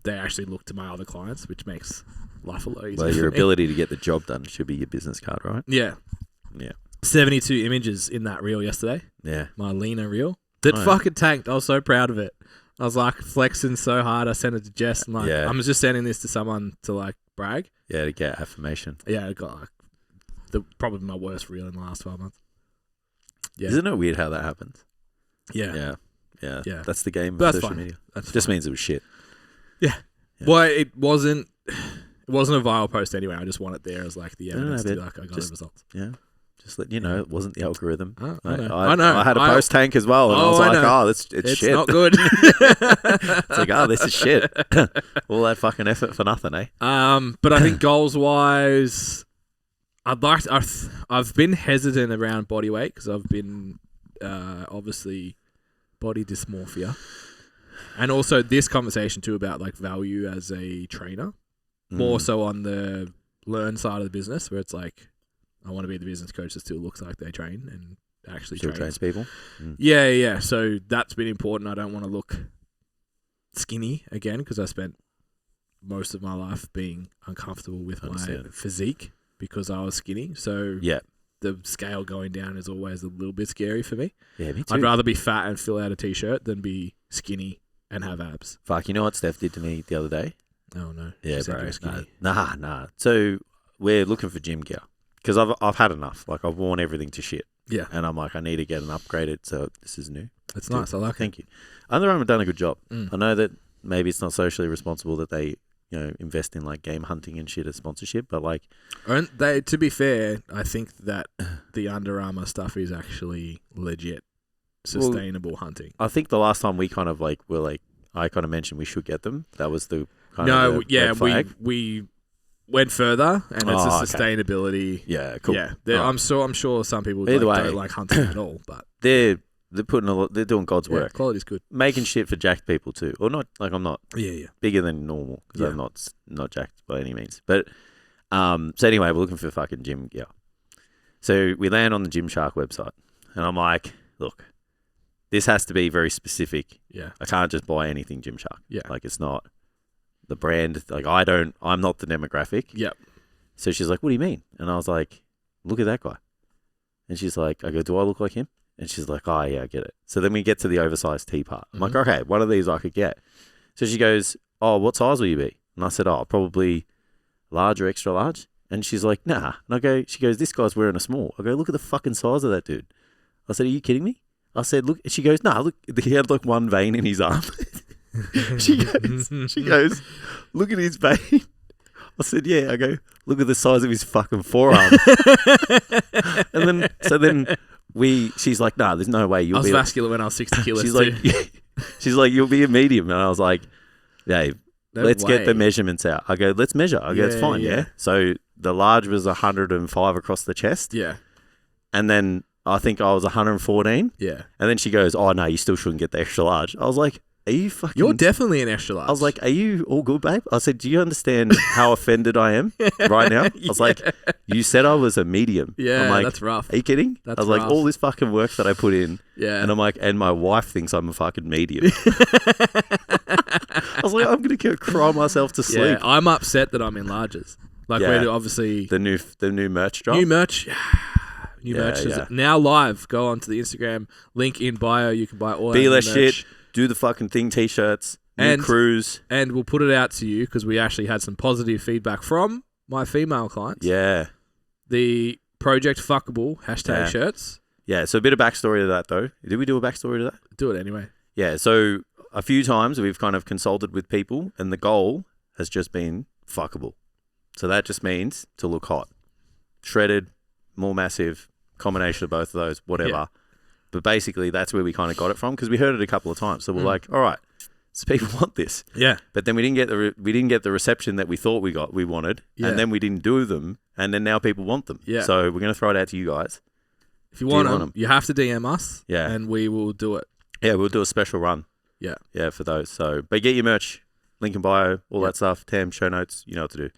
They actually look to my other clients, which makes life a lot easier. Well, your ability to get the job done should be your business card, right? Yeah. 72 images in that reel yesterday. Yeah. My Lena reel. That fucking tanked. I was so proud of it. I was like flexing so hard. I sent it to Jess. And like, I'm just sending this to someone to like brag. Yeah, to get affirmation. Yeah, it got like probably my worst reel in the last 12 months. Yeah. Isn't it weird how that happens? Yeah. That's the game of social media. That's just fine. means it was shit. Yeah. Well, it wasn't a viral post anyway. I just want it there as like the evidence to like I got the results. Yeah. Just let you know, it wasn't the algorithm. I know. I had a post tank as well, and I was like, it's shit. It's not good. It's like, this is shit. All that fucking effort for nothing, eh? But I think goals wise, I've been hesitant around body weight because I've been obviously body dysmorphia, and also this conversation too about like value as a trainer, more so on the learn side of the business where it's like. I want to be the business coach that still looks like they train and actually trains people. Yeah. So that's been important. I don't want to look skinny again because I spent most of my life being uncomfortable with my physique because I was skinny. So the scale going down is always a little bit scary for me. Yeah, me too. I'd rather be fat and fill out a t-shirt than be skinny and have abs. Fuck, you know what Steph did to me the other day? Oh no. Yeah, bro. Nah. So we're looking for gym gear. Because I've had enough. Like, I've worn everything to shit. Yeah. And I'm like, I need to get an upgraded, so this is new. That's nice. I like it. Thank you. Under Armour have done a good job. I know that maybe it's not socially responsible that they, invest in, like, game hunting and shit as sponsorship, but, like... To be fair, I think that the Under Armour stuff is actually legit sustainable hunting. I think the last time we kind of, like, I kind of mentioned we should get them. That was the kind of red flag. we went further, and it's a sustainability. Yeah, cool. Yeah, I'm sure some people don't like hunting at all, but they're putting they're doing God's work. Quality's good. Making shit for jacked people too, or not? Like I'm not. Bigger than normal because I'm not jacked by any means. But so anyway, we're looking for fucking gym gear. So we land on the Gymshark website, and I'm like, look, this has to be very specific. Yeah, I can't just buy anything Gymshark. Yeah, like it's not. The brand, like I'm not the demographic. Yep. So she's like, what do you mean? And I was like, look at that guy. And she's like, I go, do I look like him? And she's like, oh yeah, I get it. So then we get to the oversized tee part. I'm like, okay, one of these I could get. So she goes, oh, what size will you be? And I said, oh, probably large or extra large. And she's like, nah. And she goes, this guy's wearing a small. I go, look at the fucking size of that dude. I said, are you kidding me? I said, look. She goes, nah, look, he had like one vein in his arm. She goes, look at his vein. I said, yeah. I go, look at the size of his fucking forearm. She's like, nah, there's no way you'll be. I was vascular when I was 60 kilos. She's like, you'll be a medium. And I was like, yeah, let's get the measurements out. I go, let's measure. I go, it's fine, yeah. So the large was 105 across the chest. Yeah. And then I think I was 114. Yeah. And then she goes, oh, no, you still shouldn't get the extra large. I was like, are you fucking... You're definitely an extra large. I was like, are you all good, babe? I said, do you understand how offended I am right now? I was like, you said I was a medium. Yeah, I'm like, that's rough. Are you kidding? That's I was like, rough. all this fucking work that I put in. Yeah. And I'm like, and my wife thinks I'm a fucking medium. I was like, I'm going to cry myself to sleep. Yeah, I'm upset that I'm in larges. Like, we're obviously... The new merch drop. New merch. New merch is now live. Go on to the Instagram. Link in bio. You can buy all Be our less merch. shit. Do the fucking thing t-shirts. New crews. And we'll put it out to you because we actually had some positive feedback from my female clients. Yeah. The Project Fuckable # shirts. Yeah, so a bit of backstory to that though. Did we do a backstory to that? Do it anyway. Yeah, so a few times we've kind of consulted with people and the goal has just been fuckable. So that just means to look hot. Shredded, more massive, combination of both of those, whatever. Yeah. But basically, that's where we kind of got it from because we heard it a couple of times. So we're like, all right, so people want this. Yeah. But then we didn't get the reception that we thought we wanted, and then we didn't do them, and then now people want them. Yeah. So we're gonna throw it out to you guys. If you want them, you have to DM us. Yeah. And we will do it. Yeah, we'll do a special run. Yeah. Yeah, for those. So, but get your merch, link in bio, all that stuff. Tam, show notes. You know what to do.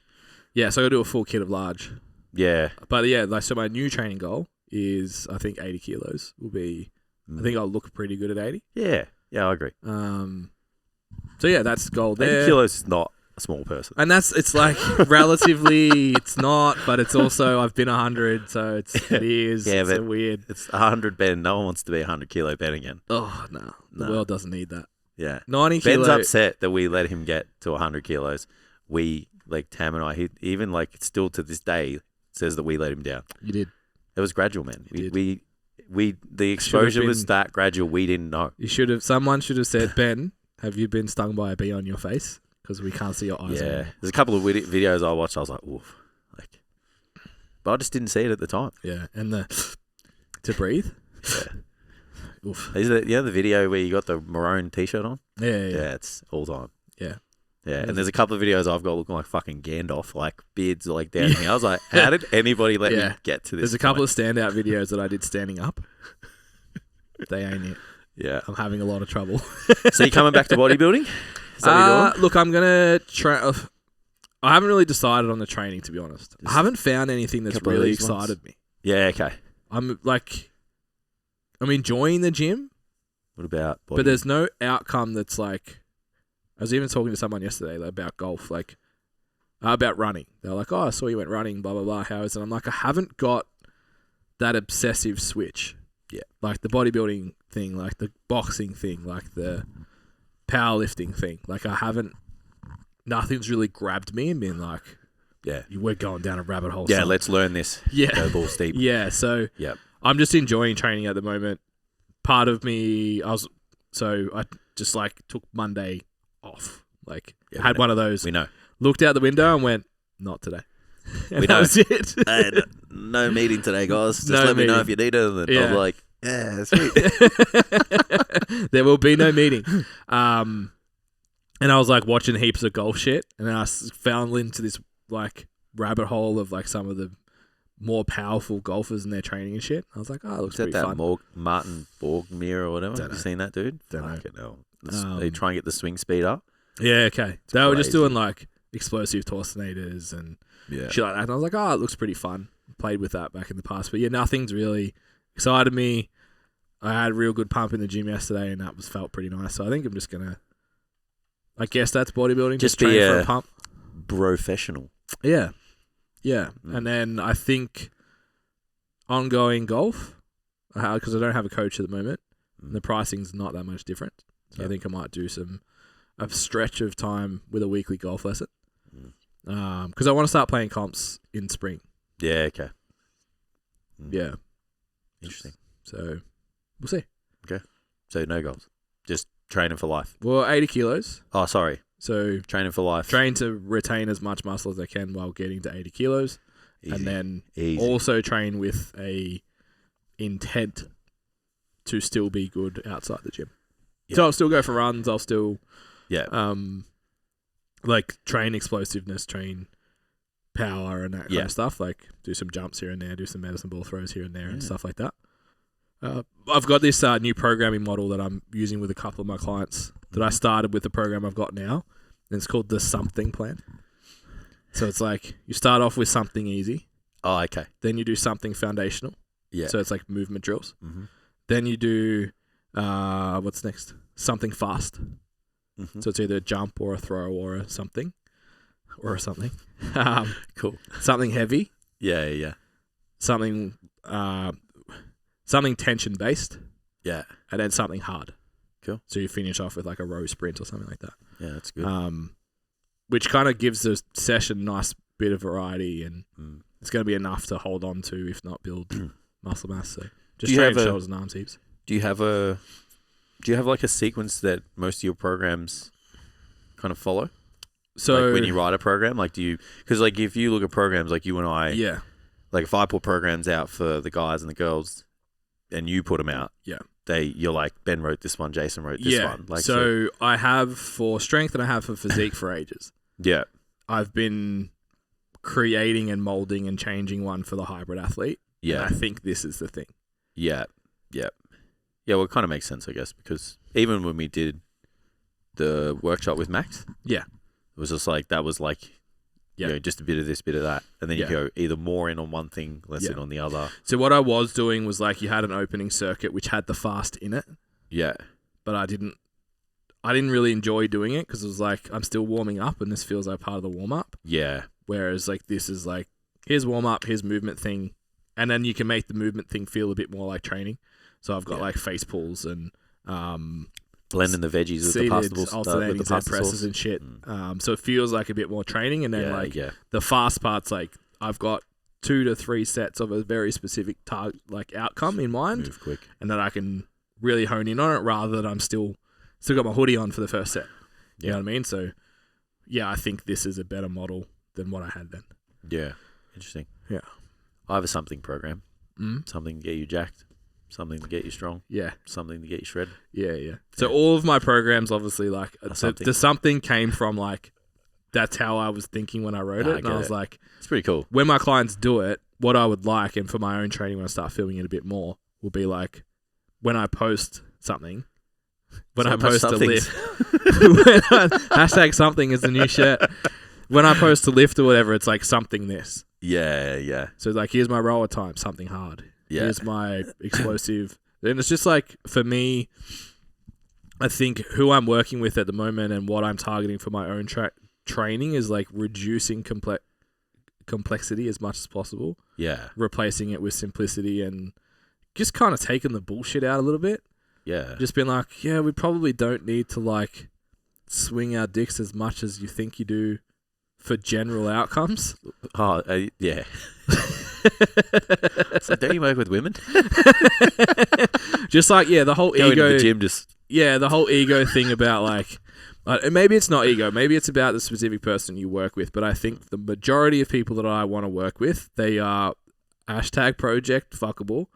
Yeah. So I'll do a full kit of large. Yeah. But yeah, like so my new training goal is I think 80 kilos will be. I think I'll look pretty good at 80. Yeah. Yeah, I agree. So yeah, that's goal there. 80 kilos is not a small person. And it's like relatively, it's not, but it's also, I've been 100, so it is. Yeah, it's but weird. It's 100 Ben. No one wants to be 100 kilo Ben again. Oh, no. The world doesn't need that. Yeah. 90 Ben's upset that we let him get to 100 kilos. We, like Tam and I, he even like still to this day says that we let him down. You did. It was gradual, man. The exposure was that gradual. We didn't know. Someone should have said, Ben, have you been stung by a bee on your face? Because we can't see your eyes. Yeah, there's a couple of videos I watched. I was like, oof, but I just didn't see it at the time. Yeah, and to breathe. Yeah. Oof. Is it the video where you got the maroon t-shirt on? Yeah. It's all time. Yeah. Yeah, and there's a couple of videos I've got looking like fucking Gandalf, like beards like down here. I was like, how did anybody let me get to this? There's a couple of standout videos that I did standing up. They ain't it. Yeah. I'm having a lot of trouble. So you coming back to bodybuilding? Is that what you're doing? Look, I'm going to I haven't really decided on the training, to be honest. I haven't found anything that's really excited me. Yeah, okay. I'm enjoying the gym. What about but there's no outcome that's like... I was even talking to someone yesterday about golf, like about running. They're like, "Oh, I saw you went running, blah blah blah. How is it?" I'm like, I haven't got that obsessive switch. Yeah, like the bodybuilding thing, like the boxing thing, like the powerlifting thing. Like I haven't. Nothing's really grabbed me and been like, "Yeah, we're going down a rabbit hole." Yeah, let's learn this. Yeah, go balls deep. Yeah, so I'm just enjoying training at the moment. Part of me, I just like took Monday off. Like had one of those. We know. Looked out the window and went, not today. And we that was it. Hey, no meeting today, guys. Just let me know if you need it. And I was like, yeah, sweet. There will be no meeting. And I was like watching heaps of golf shit, and then I fell into this like rabbit hole of like some of the more powerful golfers and their training and shit. I was like, oh, it looks pretty fun. Martin Borgmere or whatever. Have you seen that dude? Don't know. They try and get the swing speed up. Yeah, okay. They were just doing like explosive torsionators and shit like that. And I was like, oh, it looks pretty fun. Played with that back in the past. But yeah, nothing's really excited me. I had a real good pump in the gym yesterday and that felt pretty nice. So I think I'm just going to, I guess that's bodybuilding. Just train for a pump. Professional. Yeah. Yeah. And then I think ongoing golf, because I don't have a coach at the moment. And the pricing's not that much different. So I think I might do a stretch of time with a weekly golf lesson. Because I want to start playing comps in spring. Yeah, okay. Yeah. Interesting. So we'll see. Okay. So no goals. Just training for life. Well, 80 kilos. Oh, sorry. So training for life. Train to retain as much muscle as I can while getting to 80 kilos. Easy. And then also train with a intent to still be good outside the gym. Yep. So I'll still go for runs. I'll still, like train explosiveness, train power, and that kind of stuff. Like do some jumps here and there, do some medicine ball throws here and there, and stuff like that. I've got this new programming model that I'm using with a couple of my clients that I started with the program I've got now, and it's called the Something Plan. So it's like you start off with something easy. Oh, okay. Then you do something foundational. Yeah. So it's like movement drills. Mm-hmm. Then you do what's next? Something fast. Mm-hmm. So it's either a jump or a throw or a something. Cool. Something heavy. Yeah. Something tension based. Yeah. And then something hard. Cool. So you finish off with like a row sprint or something like that. Yeah, that's good. Which kind of gives the session a nice bit of variety, and it's going to be enough to hold on to, if not build muscle mass. So just train shoulders and arms heaps. Do you have like a sequence that most of your programs kind of follow? So like when you write a program, like because like if you look at programs like you and I, like if I put programs out for the guys and the girls, and you put them out, you're like, Ben wrote this one, Jason wrote this one. Like, so I have for strength and I have for physique for ages. Yeah. I've been creating and molding and changing one for the hybrid athlete. Yeah. And I think this is the thing. Yeah. Yeah. Yeah, well, it kind of makes sense, I guess, because even when we did the workshop with Max, it was just like, that was like, you know, just a bit of this, bit of that. And then you go either more in on one thing, less in on the other. So what I was doing was like, you had an opening circuit which had the fast in it. Yeah. But I didn't really enjoy doing it because it was like, I'm still warming up and this feels like part of the warm up. Yeah. Whereas like, this is like, here's warm up, here's movement thing. And then you can make the movement thing feel a bit more like training. So I've got like face pulls and blending the veggies with the pasta alternating Z presses and shit. So it feels like a bit more training. And then the fast part's like, I've got 2 to 3 sets of a very specific target, like outcome in mind. Move quick. And that I can really hone in on it rather than I'm still got my hoodie on for the first set. You know what I mean? So yeah, I think this is a better model than what I had then. Yeah. Interesting. Yeah. I have a something program. Something to get you jacked. Something to get you strong. Yeah. Something to get you shredded. Yeah. So all of my programs, obviously, like the something came from like, that's how I was thinking when I wrote it. And I was like, it's pretty cool. When my clients do it, what I would like, and for my own training, when I start filming it a bit more, will be like, when I post something, when I post a lift, hashtag something is the new shirt. When I post a lift or whatever, it's like something this. Yeah. So like, here's my roller time, something hard. Yeah. Here's my explosive. And it's just like, for me, I think who I'm working with at the moment and what I'm targeting for my own training is like reducing complexity as much as possible. Yeah. Replacing it with simplicity and just kind of taking the bullshit out a little bit. Yeah. Just being like, yeah, we probably don't need to like swing our dicks as much as you think you do for general outcomes. Oh, yeah. So don't you work with women? Just like, the whole Go ego. Into the gym, just the whole ego thing about like, maybe it's not ego. Maybe it's about the specific person you work with. But I think the majority of people that I want to work with, they are #project fuckable.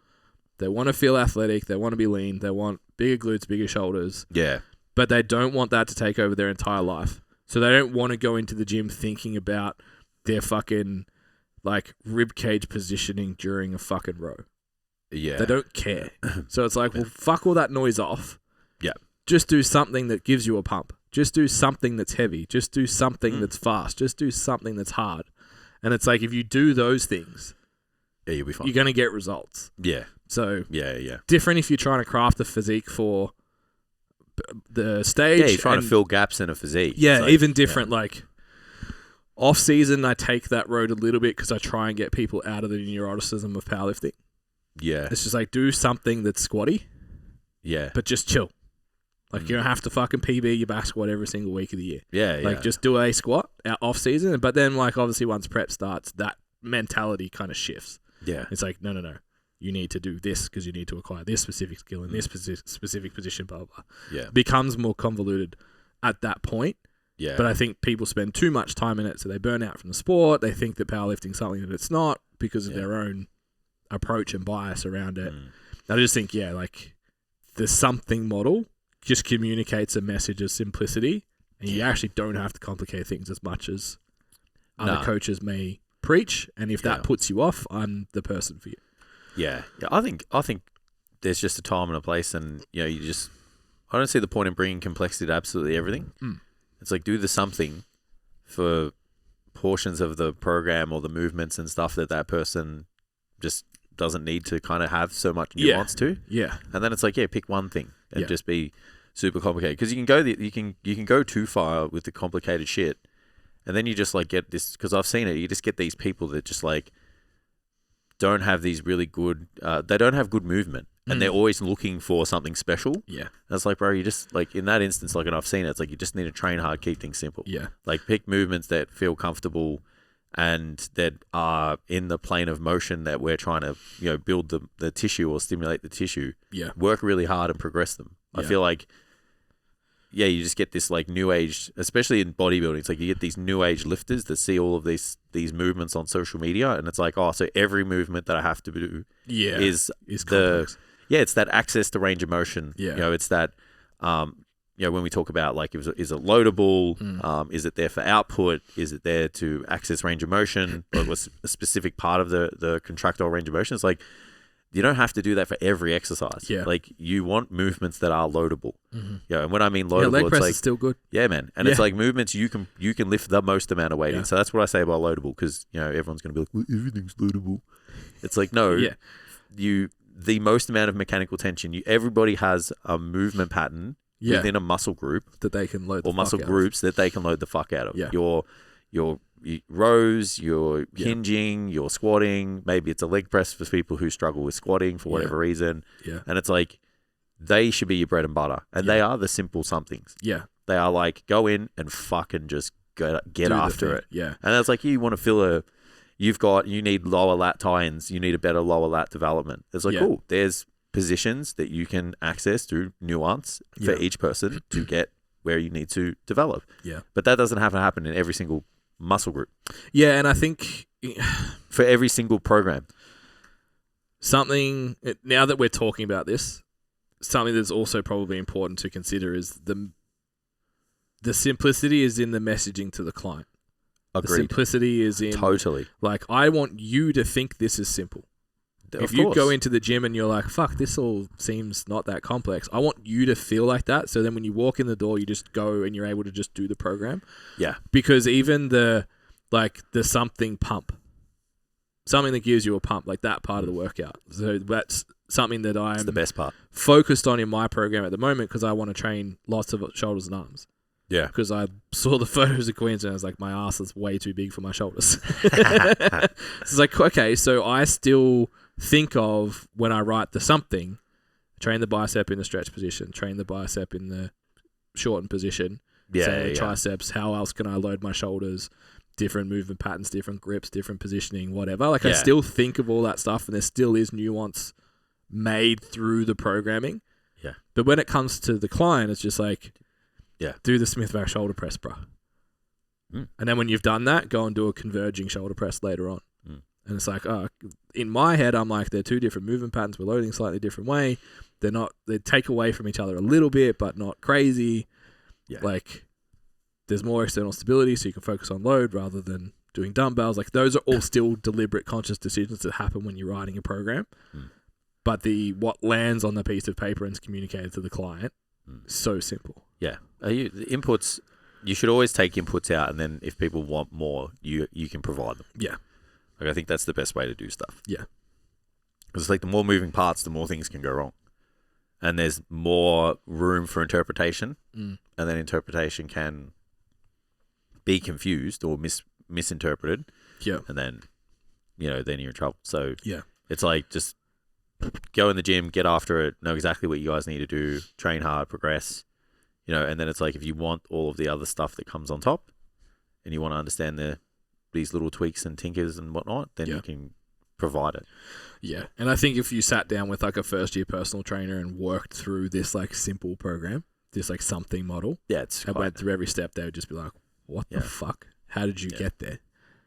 They want to feel athletic. They want to be lean. They want bigger glutes, bigger shoulders. Yeah. But they don't want that to take over their entire life. So they don't want to go into the gym thinking about their fucking like rib cage positioning during a fucking row. Yeah. They don't care. So it's like, well, fuck all that noise off. Yeah. Just do something that gives you a pump. Just do something that's heavy. Just do something that's fast. Just do something that's hard. And it's like, if you do those things, you'll be fine. You're going to get results. Yeah. So yeah. Different if you're trying to craft a physique for the stage. Yeah, you're trying to fill gaps in a physique. Yeah, like, even different. Like off season, I take that road a little bit because I try and get people out of the neuroticism of powerlifting. Yeah. It's just like, do something that's squatty. Yeah. But just chill. Like you don't have to fucking PB your back squat every single week of the year. Yeah. Like just do a squat off season. But then like obviously once prep starts, that mentality kind of shifts. Yeah. It's like, no. You need to do this because you need to acquire this specific skill in this specific position, blah, blah, blah. Yeah. Becomes more convoluted at that point. Yeah. But I think people spend too much time in it, so they burn out from the sport. They think that powerlifting is something that it's not because of their own approach and bias around it. I just think, like the something model just communicates a message of simplicity, and you actually don't have to complicate things as much as other coaches may preach. And if that puts you off, I'm the person for you. Yeah. I think there's just a time and a place, and I don't see the point in bringing complexity to absolutely everything. It's like, do the something for portions of the program or the movements and stuff that person just doesn't need to kind of have so much nuance to. Yeah. And then it's like, pick one thing and just be super complicated, because you can go too far with the complicated shit, and then you just like get this, because I've seen it. You just get these people that just like don't have these really good. They don't have good movement. And they're always looking for something special. Yeah. And it's like, bro, you just, like, in that instance, like, and I've seen it, it's like, you just need to train hard, keep things simple. Yeah. Like, pick movements that feel comfortable and that are in the plane of motion that we're trying to, build the tissue or stimulate the tissue. Yeah. Work really hard and progress them. I feel like, you just get this, like, new age, especially in bodybuilding, it's like you get these new age lifters that see all of these movements on social media, and it's like, so every movement that I have to do is the... complex. it's that access to range of motion. Yeah. You know, it's that, when we talk about like, is it loadable? Is it there for output? Is it there to access range of motion? Or what's a specific part of the contractile range of motion? It's like, you don't have to do that for every exercise. Yeah. Like you want movements that are loadable. Yeah. And when I mean Yeah, loadable, leg it's press like, is still good. yeah, man. And it's like movements you can lift the most amount of weight in. Yeah. So that's what I say about loadable, because everyone's going to be like, well, everything's loadable. It's like, no, the most amount of mechanical tension. Everybody has a movement pattern within a muscle group that they can load or muscle groups that they can load the fuck out of. Yeah. Your rows, your hinging, your squatting. Maybe it's a leg press for people who struggle with squatting for whatever reason. Yeah. And it's like, they should be your bread and butter. And they are the simple somethings. Yeah. They are like, go in and fucking just get after it. Yeah. And it's like, you want to fill you need lower lat tie-ins. You need a better lower lat development. It's like, cool. There's positions that you can access through nuance for each person to get where you need to develop. Yeah. But that doesn't have to happen in every single muscle group. Yeah. And I think for every single program. Now that we're talking about this, something that's also probably important to consider is the simplicity is in the messaging to the client. Agreed. The simplicity is in totally. Like, I want you to think this is simple. If you go into the gym and you're like, fuck, this all seems not that complex, I want you to feel like that. So then when you walk in the door, you just go and you're able to just do the program. Yeah. Because even the something pump, something that gives you a pump, like that part of the workout. So that's something that I'm the best part focused on in my program at the moment, because I want to train lots of shoulders and arms. Yeah. Because I saw the photos of Queens and I was like, my ass is way too big for my shoulders. So it's like, okay, so I still think of, when I write the something, train the bicep in the stretch position, train the bicep in the shortened position, triceps, how else can I load my shoulders, different movement patterns, different grips, different positioning, whatever. Like I still think of all that stuff, and there still is nuance made through the programming. Yeah. But when it comes to the client, it's just like, do the Smith back shoulder press, bro. And then when you've done that, go and do a converging shoulder press later on. And it's like, in my head, I'm like, they're two different movement patterns. We're loading slightly different way. They take away from each other a little bit, but not crazy. Yeah. Like, there's more external stability, so you can focus on load rather than doing dumbbells. Like, those are all still deliberate, conscious decisions that happen when you're writing a program. But what lands on the piece of paper and is communicated to the client, so simple. Yeah. The inputs, you should always take inputs out, and then if people want more, you can provide them. Yeah. Like, I think that's the best way to do stuff. Yeah. Because it's like, the more moving parts, the more things can go wrong. And there's more room for interpretation. And then interpretation can be confused or misinterpreted. Yeah. And then, then you're in trouble. So it's like, just go in the gym, get after it, know exactly what you guys need to do, train hard, progress, and then it's like, if you want all of the other stuff that comes on top and you want to understand these little tweaks and tinkers and whatnot, then you can provide it. Yeah. And I think if you sat down with like a first year personal trainer and worked through this like simple program, this like something model, and went through every step, they would just be like, what the fuck? How did you get there?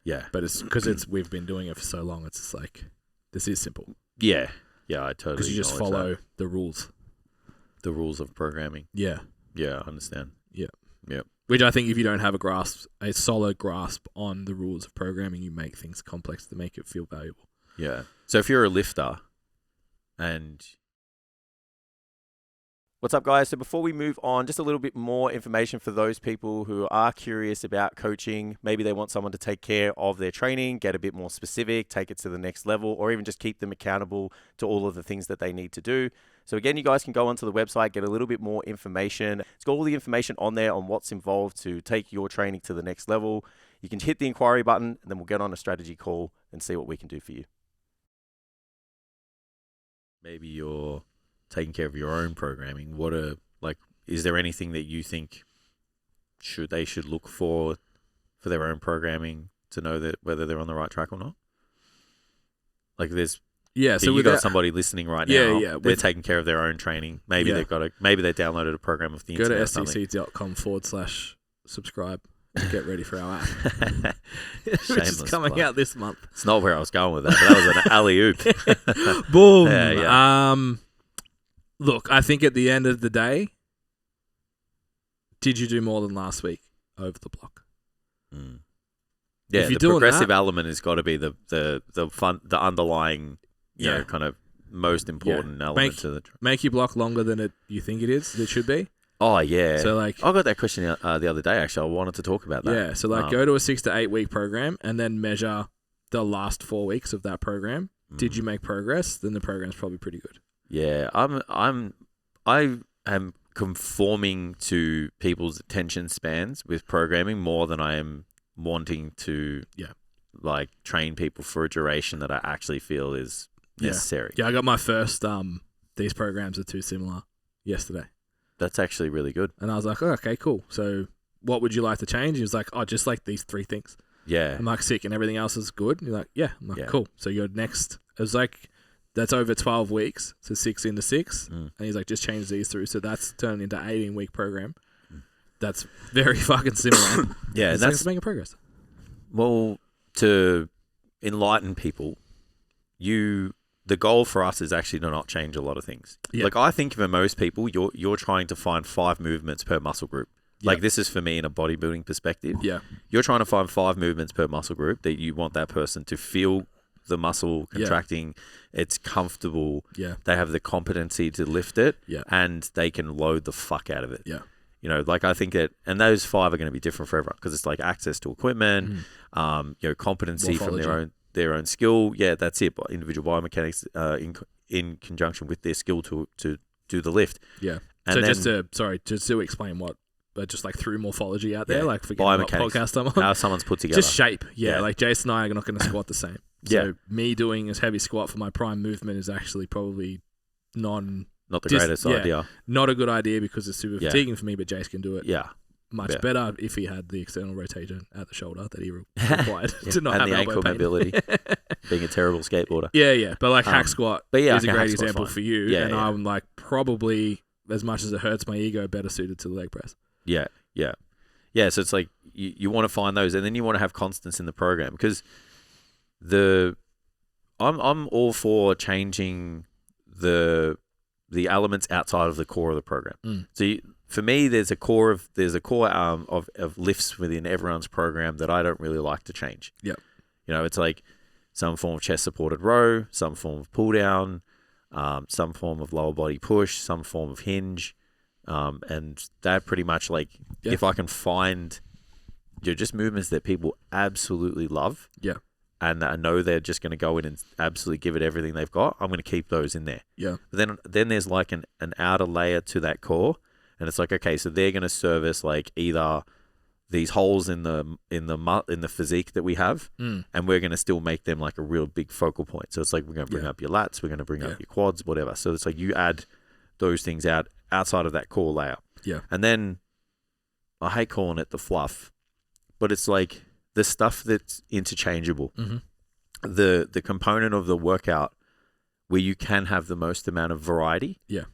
Yeah. But it's because we've been doing it for so long, it's just like, this is simple. Yeah. Yeah, I totally. Because you just follow the rules. The rules of programming. Yeah. Yeah, I understand. Yeah. Yeah. Which I think if you don't have a solid grasp on the rules of programming, you make things complex to make it feel valuable. Yeah. So if you're a lifter and... What's up, guys? So before we move on, just a little bit more information for those people who are curious about coaching. Maybe they want someone to take care of their training, get a bit more specific, take it to the next level, or even just keep them accountable to all of the things that they need to do. So again, you guys can go onto the website, get a little bit more information. It's got all the information on there on what's involved to take your training to the next level. You can hit the inquiry button, and then we'll get on a strategy call and see what we can do for you. Maybe you're taking care of your own programming. Is there anything that you think they should look for their own programming to know that whether they're on the right track or not? Like, there's so you got somebody listening right now. Yeah, they're taking care of their own training. Maybe they downloaded a program of the internet. Go to stcc.com/subscribe and get ready for our app. Which is coming out this month. It's not where I was going with that, but that was an alley-oop. Boom. Look, I think at the end of the day, did you do more than last week over the block? Mm. Yeah, If you're the doing progressive that- element has got to be the underlying, you know, kind of most important element to the. Make your block longer than you think it should be. Oh yeah. So like, I got that question the other day. Actually, I wanted to talk about that. yeah. So like, go to a 6 to 8 week program and then measure the last 4 weeks of that program. Did you make progress? Then the program's probably pretty good. Yeah, I am conforming to people's attention spans with programming more than I am wanting to like train people for a duration that I actually feel is necessary. Yeah, I got my first these programs are too similar yesterday. That's actually really good. And I was like, oh, okay, cool. So what would you like to change? He was like, oh, just like these 3 things. Yeah. I'm like, sick, and everything else is good. And you're like, yeah. I'm like, cool. So your next, it was like, that's over 12 weeks. So 6 into 6. And he's like, just change these through. So that's turned into 18-week program. That's very fucking similar. Yeah. That's making progress. Well, to enlighten people, the goal for us is actually to not change a lot of things. Yeah. Like I think for most people, you're trying to find 5 movements per muscle group. Like this is for me in a bodybuilding perspective. Yeah. You're trying to find 5 movements per muscle group that you want that person to feel the muscle contracting. It's comfortable. Yeah. They have the competency to lift it. Yeah. And they can load the fuck out of it. Yeah. You know, like I think that, and those 5 are going to be different for everyone because it's like access to equipment, you know, competency from their own skill. Yeah, that's it. Individual biomechanics in conjunction with their skill to do the lift. Yeah. And so then, just to explain what, but just like through morphology out there, Yeah. like forgetting what Biomechanics. podcast I'm on. how someone's put together. Just shape. Yeah. Yeah. Like Jason and I are not going to squat the same. So me doing a heavy squat for my prime movement is actually probably Not the greatest idea. not a good idea because it's super fatiguing for me, but Jace can do it Yeah. much better if he had the external rotation at the shoulder that he required to not and have the elbow ankle pain. mobility, being a terrible skateboarder. Yeah. But like hack squat but yeah, is a okay, great hack squat's example fine. for you. Yeah, and yeah. I'm like probably, as much as it hurts my ego, better suited to the leg press. Yeah. So it's like you want to find those, and then you want to have constants in the program because I'm all for changing the elements outside of the core of the program. So for me, there's a core of lifts within everyone's program that I don't really like to change. Yep. You know, it's like some form of chest supported row, some form of pull down, some form of lower body push, some form of hinge. And that pretty much like if I can find just movements that people absolutely love, and I know they're just going to go in and absolutely give it everything they've got, I'm going to keep those in there. Yeah. But then there's like an outer layer to that core, and it's like, okay, so they're going to service like either these holes in the physique that we have, and we're going to still make them like a real big focal point. So it's like we're going to bring up your lats, we're going to bring up your quads, whatever. So it's like you add those things outside of that core layer. Yeah. And then I hate calling it the fluff, but it's like the stuff that's interchangeable. The component of the workout where you can have the most amount of variety. Yeah.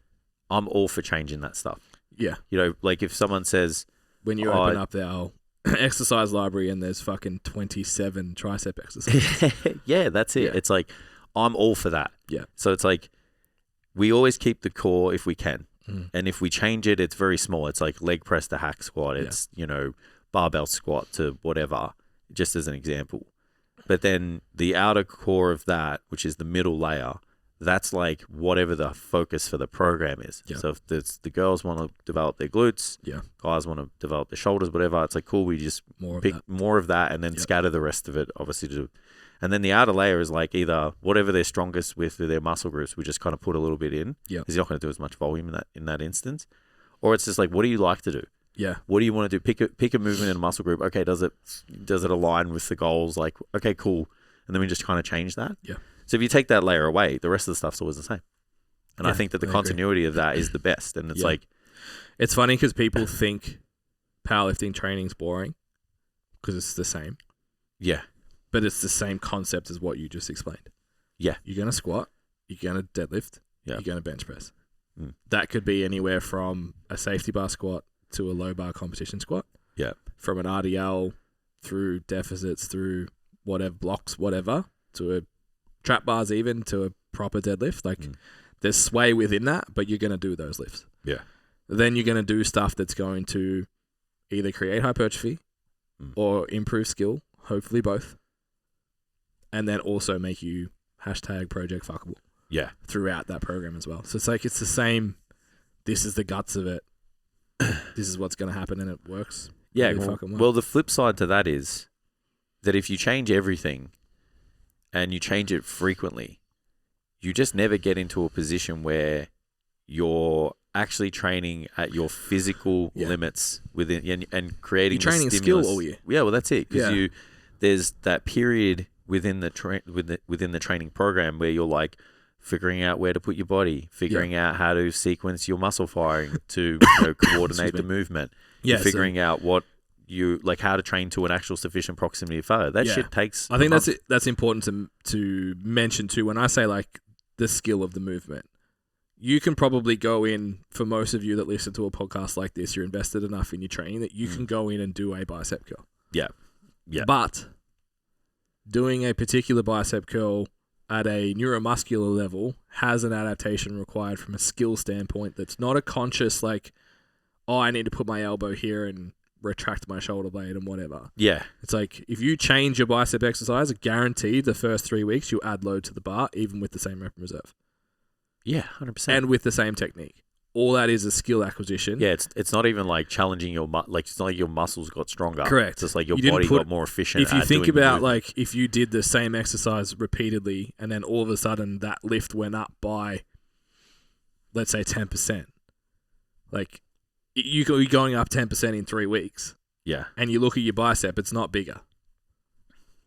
I'm all for changing that stuff. Yeah. You know, like if someone says, when you open up our exercise library and there's fucking 27 tricep exercises. Yeah, that's it. Yeah. It's like, I'm all for that. Yeah. So it's like, we always keep the core if we can. And if we change it, it's very small. It's like leg press to hack squat. It's, you know, barbell squat to whatever, just as an example. But then the outer core of that, which is the middle layer, that's like whatever the focus for the program is. Yeah. So if the girls want to develop their glutes, guys want to develop their shoulders, whatever, it's like, cool, we just pick more of that and then scatter the rest of it, obviously. And then the outer layer is like either whatever they're strongest with their muscle groups, we just kind of put a little bit in. Yeah. Because you're not going to do as much volume in that instance. Or it's just like, what do you like to do? Yeah. What do you want to do? Pick a movement in a muscle group. Okay, does it align with the goals? Like, okay, cool. And then we just kind of change that. Yeah. So if you take that layer away, the rest of the stuff's always the same. And I think that the continuity of that is the best. And it's like, it's funny because people think powerlifting training's boring because it's the same. Yeah. But it's the same concept as what you just explained. Yeah. You're going to squat. You're going to deadlift. Yeah. You're going to bench press. That could be anywhere from a safety bar squat to a low bar competition squat. Yeah. From an RDL through deficits, through whatever blocks, whatever, to a trap bars even, to a proper deadlift. Like there's sway within that, but you're going to do those lifts. Yeah. Then you're going to do stuff that's going to either create hypertrophy or improve skill, hopefully both, and then also make you #project fuckable. Yeah. Throughout that program as well. So it's like, it's the same. This is the guts of it. This is what's going to happen, and it works. Yeah. Really fucking Well, the flip side to that is that if you change everything and you change it frequently, you just never get into a position where you're actually training at your physical limits within and creating. You're training the skill all year. Yeah, well, that's it. Because there's that period within the within the training program where you're like figuring out where to put your body, figuring out how to sequence your muscle firing to coordinate the movement. Yeah, you're figuring out what you like, how to train to an actual sufficient proximity of failure. That shit takes. I think that's important to mention too. When I say like the skill of the movement, you can probably go in, for most of you that listen to a podcast like this, you're invested enough in your training that you can go in and do a bicep curl. Yeah. Yeah. But doing a particular bicep curl at a neuromuscular level has an adaptation required from a skill standpoint that's not a conscious like, oh, I need to put my elbow here and retract my shoulder blade and whatever. Yeah. It's like, if you change your bicep exercise, guaranteed the first 3 weeks you'll add load to the bar, even with the same rep and reserve. Yeah, 100%. And with the same technique. All that is a skill acquisition. Yeah, it's not even like challenging it's not like your muscles got stronger. Correct. It's just like your body got more efficient. If you think about like, if you did the same exercise repeatedly and then all of a sudden that lift went up by, let's say 10%, like you could be going up 10% in 3 weeks. Yeah. And you look at your bicep, it's not bigger.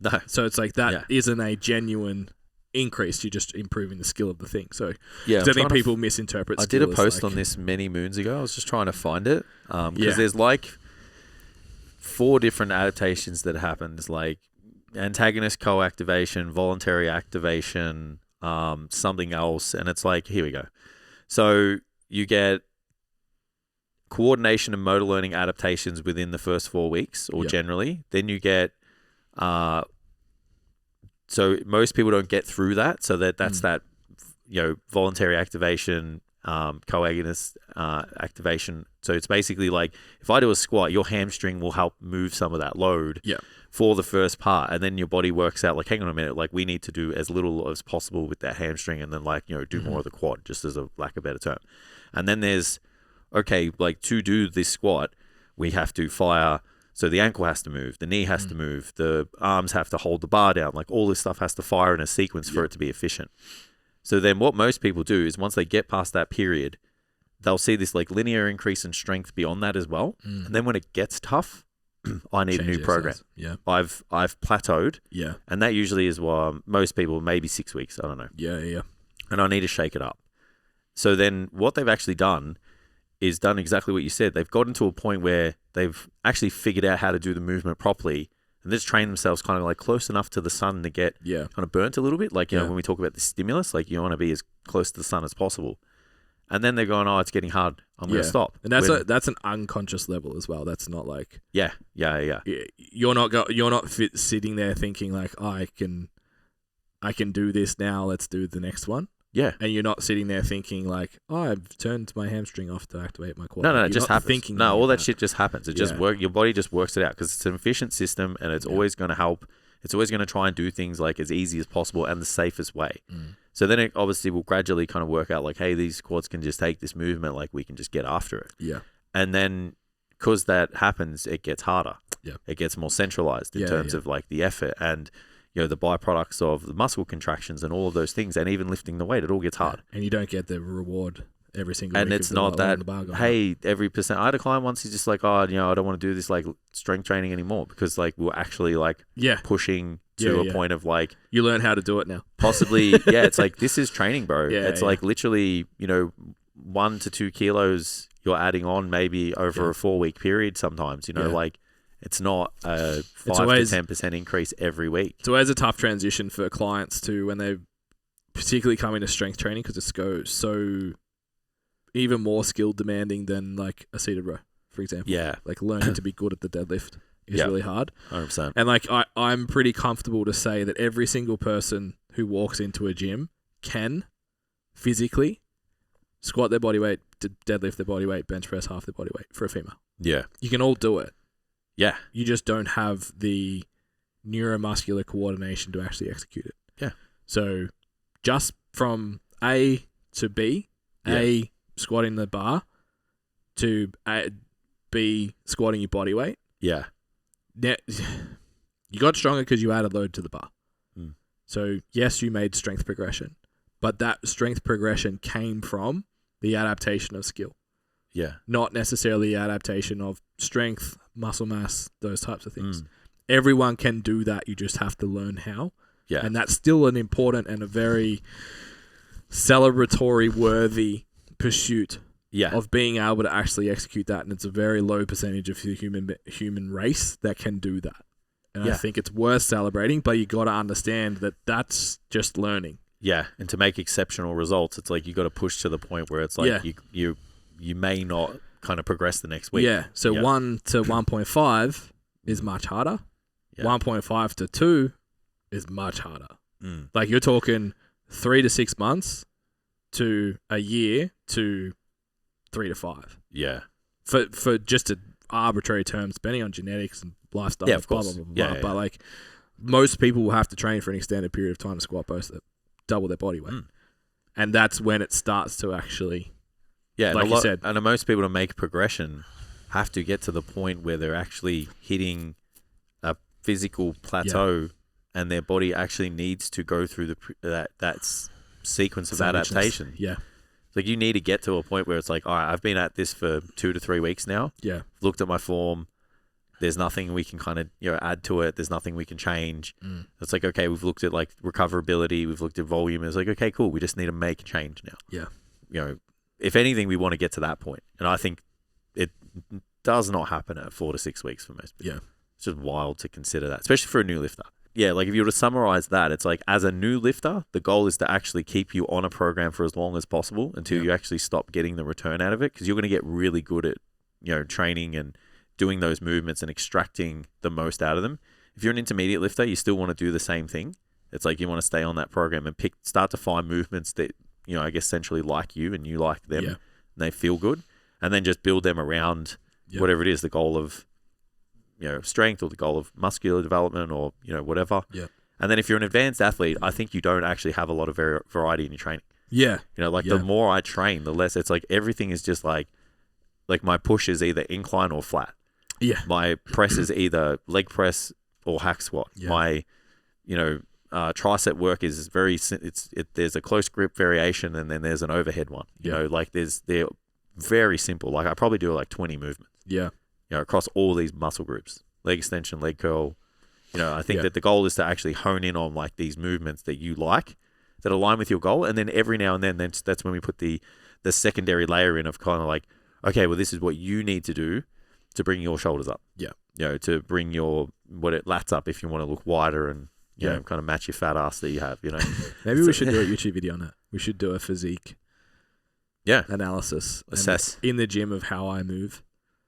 No. So it's like that isn't a genuine increase. You're just improving the skill of the thing. So yeah, I think people misinterpret. I did a post on this many moons ago. I was just trying to find it because there's like 4 different adaptations that happen. It's like antagonist co-activation, voluntary activation, something else, and it's like, here we go. So you get coordination and motor learning adaptations within the first 4 weeks, or generally. Then you get so most people don't get through that. So that's that, voluntary activation, co-agonist activation. So it's basically like, if I do a squat, your hamstring will help move some of that load for the first part. And then your body works out like, hang on a minute, like we need to do as little as possible with that hamstring, and then like, do more of the quad, just as a lack of a better term. And then there's, okay, like to do this squat, we have to fire. So the ankle has to move, the knee has to move, the arms have to hold the bar down. Like all this stuff has to fire in a sequence for it to be efficient. So then what most people do is once they get past that period, they'll see this like linear increase in strength beyond that as well. And then when it gets tough, I need a new program. Yeah. I've plateaued. Yeah. And that usually is why most people, maybe 6 weeks, I don't know. Yeah. And I need to shake it up. So then what they've actually done is done exactly what you said. They've gotten to a point where they've actually figured out how to do the movement properly, and just train themselves kind of like close enough to the sun to get kind of burnt a little bit. Like, when we talk about the stimulus, like you want to be as close to the sun as possible. And then they're going, oh, it's getting hard. I'm going to stop. And that's an unconscious level as well. That's not like yeah. You're not sitting there thinking like, oh, I can do this now. Let's do the next one. Yeah. And you're not sitting there thinking like, oh, I've turned my hamstring off to activate my quad. No, it just happens. Thinking all that shit just happens. It just your body just works it out because it's an efficient system, and it's always going to help. It's always going to try and do things like as easy as possible and the safest way. So then it obviously will gradually kind of work out like, hey, these quads can just take this movement, like we can just get after it. Yeah. And then because that happens, it gets harder. Yeah. It gets more centralized in terms of like the effort and the byproducts of the muscle contractions and all of those things, and even lifting the weight, it all gets hard. And you don't get the reward every single week. And it's not that, hey, every percent. I had a client once, he's just like, oh, I don't want to do this like strength training anymore, because like we're actually like pushing to a point of like, you learn how to do it now. Possibly, it's like, this is training, bro. It's like literally, 1 to 2 kilos you're adding on maybe over a 4-week period sometimes, like, it's not a 5 to 10% increase every week. It's always a tough transition for clients to when they particularly come into strength training, because it's so even more skill demanding than like a seated row, for example. Yeah. Like learning to be good at the deadlift is really hard. 100%. And like I'm pretty comfortable to say that every single person who walks into a gym can physically squat their body weight, deadlift their body weight, bench press half their body weight for a female. Yeah. You can all do it. Yeah. You just don't have the neuromuscular coordination to actually execute it. Yeah. So just from A to B, A, squatting the bar, to B, squatting your body weight. Yeah. Now, you got stronger because you added load to the bar. Mm. So yes, you made strength progression, but that strength progression came from the adaptation of skill. Yeah. Not necessarily adaptation of strength, muscle mass, those types of things. Mm. Everyone can do that. You just have to learn how. Yeah. And that's still an important and a very celebratory worthy pursuit of being able to actually execute that. And it's a very low percentage of the human race that can do that. And I think it's worth celebrating, but you got to understand that that's just learning. Yeah. And to make exceptional results, it's like you got to push to the point where it's like you may not kind of progress the next week. Yeah. So 1 to 1.5 is much harder. 1.5 to 2 is much harder. Mm. Like you're talking 3 to 6 months to a year to 3 to 5. Yeah. For just arbitrary terms, depending on genetics and lifestyle. Yeah, of course. Blah, blah, blah, blah. But like most people will have to train for an extended period of time to squat double their body weight. Mm. And that's when it starts to actually, like you said. And most people to make progression have to get to the point where they're actually hitting a physical plateau and their body actually needs to go through that sequence of adaptation. Yeah. Like you need to get to a point where it's like, all right, I've been at this for 2 to 3 weeks now. Yeah. Looked at my form. There's nothing we can kind of add to it. There's nothing we can change. Mm. It's like, okay, we've looked at like recoverability. We've looked at volume. It's like, okay, cool. We just need to make a change now. Yeah. If anything, we want to get to that point. And I think it does not happen at 4 to 6 weeks for most people. Yeah. It's just wild to consider that, especially for a new lifter. Yeah, like if you were to summarize that, it's like as a new lifter, the goal is to actually keep you on a program for as long as possible until you actually stop getting the return out of it, because you're going to get really good at training and doing those movements and extracting the most out of them. If you're an intermediate lifter, you still want to do the same thing. It's like you want to stay on that program and start to find movements that, I guess essentially like you and you like them and they feel good, and then just build them around whatever it is, the goal of strength or the goal of muscular development or, whatever. Yeah. And then if you're an advanced athlete, I think you don't actually have a lot of variety in your training. Yeah. The more I train, the less it's like everything is just like my push is either incline or flat. Yeah. My press is either leg press or hack squat. Yeah. My, tricep work is there's a close grip variation and then there's an overhead one. They're very simple. Like I probably do like 20 movements. Yeah. Across all these muscle groups, leg extension, leg curl. I think that the goal is to actually hone in on like these movements that you like, that align with your goal. And then every now and then that's when we put the secondary layer in of kind of like, okay, well, this is what you need to do to bring your shoulders up. Yeah. To bring your lats up if you want to look wider and, kind of match your fat ass that you have, Maybe we should do a YouTube video on that. We should do a physique analysis. Assess. In the gym of how I move.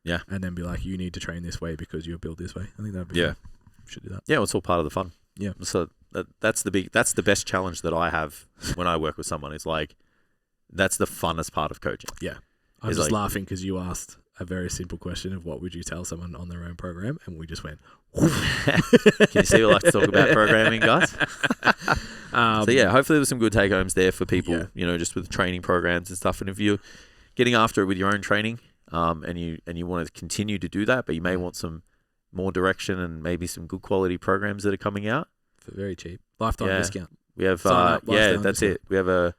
Yeah. And then be like, you need to train this way because you're built this way. I think that'd be fun. We should do that. Yeah, well, it's all part of the fun. Yeah. So that's the best challenge that I have when I work with someone. It's like, that's the funnest part of coaching. Yeah. I'm just laughing because you asked a very simple question of what would you tell someone on their own program, and we just went. Can you see we like to talk about programming, guys? So yeah, hopefully there's some good take homes there for people, just with training programs and stuff. And if you're getting after it with your own training, and you want to continue to do that, but you may want some more direction and maybe some good quality programs that are coming out for very cheap lifetime discount. We have that's it. We have a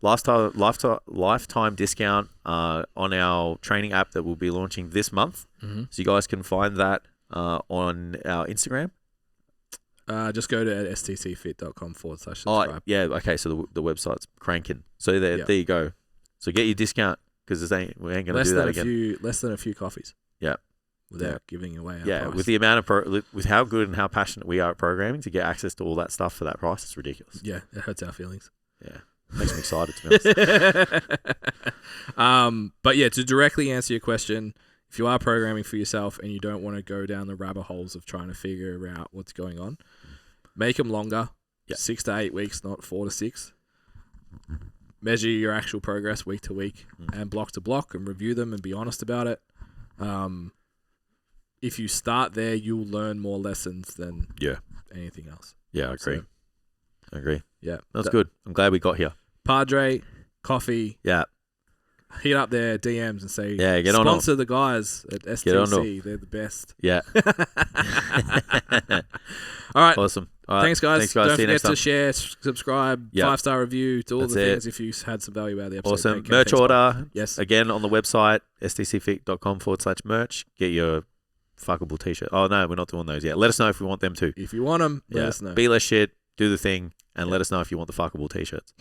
lifetime discount on our training app that we'll be launching this month. Mm-hmm. So you guys can find that on our Instagram. Just go to stcfit.com/subscribe. Yeah. Okay. So the website's cranking. So there you go. So get your discount because we ain't gonna do that again. Less than a few coffees. Yeah. Without giving away our price. With the amount of with how good and how passionate we are at programming, to get access to all that stuff for that price, it's ridiculous. Yeah, it hurts our feelings. Yeah. Makes me excited, to be honest. But yeah, to directly answer your question, if you are programming for yourself and you don't want to go down the rabbit holes of trying to figure out what's going on, make them longer. 6 to 8 weeks, not 4 to 6. measure your actual progress week to week and block to block and review them and be honest about it. If you start there, you'll learn more lessons than anything else. Yeah, I agree. So, I agree. Yeah. That's good. I'm glad we got here. Padre, coffee. Yeah. Hit up their DMs and say, get on sponsor the guys at STC. They're the best. Yeah. All right. Awesome. All right. Thanks, guys. Don't See you forget next time. to share, subscribe, 5-star review, do all That's the things it. if you had some value out of the episode. Awesome. Okay, Merch thanks, order. bye. Yes. Again, on the website, stcfit.com/merch. Get your fuckable t-shirt. Oh, no, we're not doing those yet. Let us know if we want them too. If you want them, let us know. Be less shit. Do the thing. And let us know if you want the fuckable t-shirts.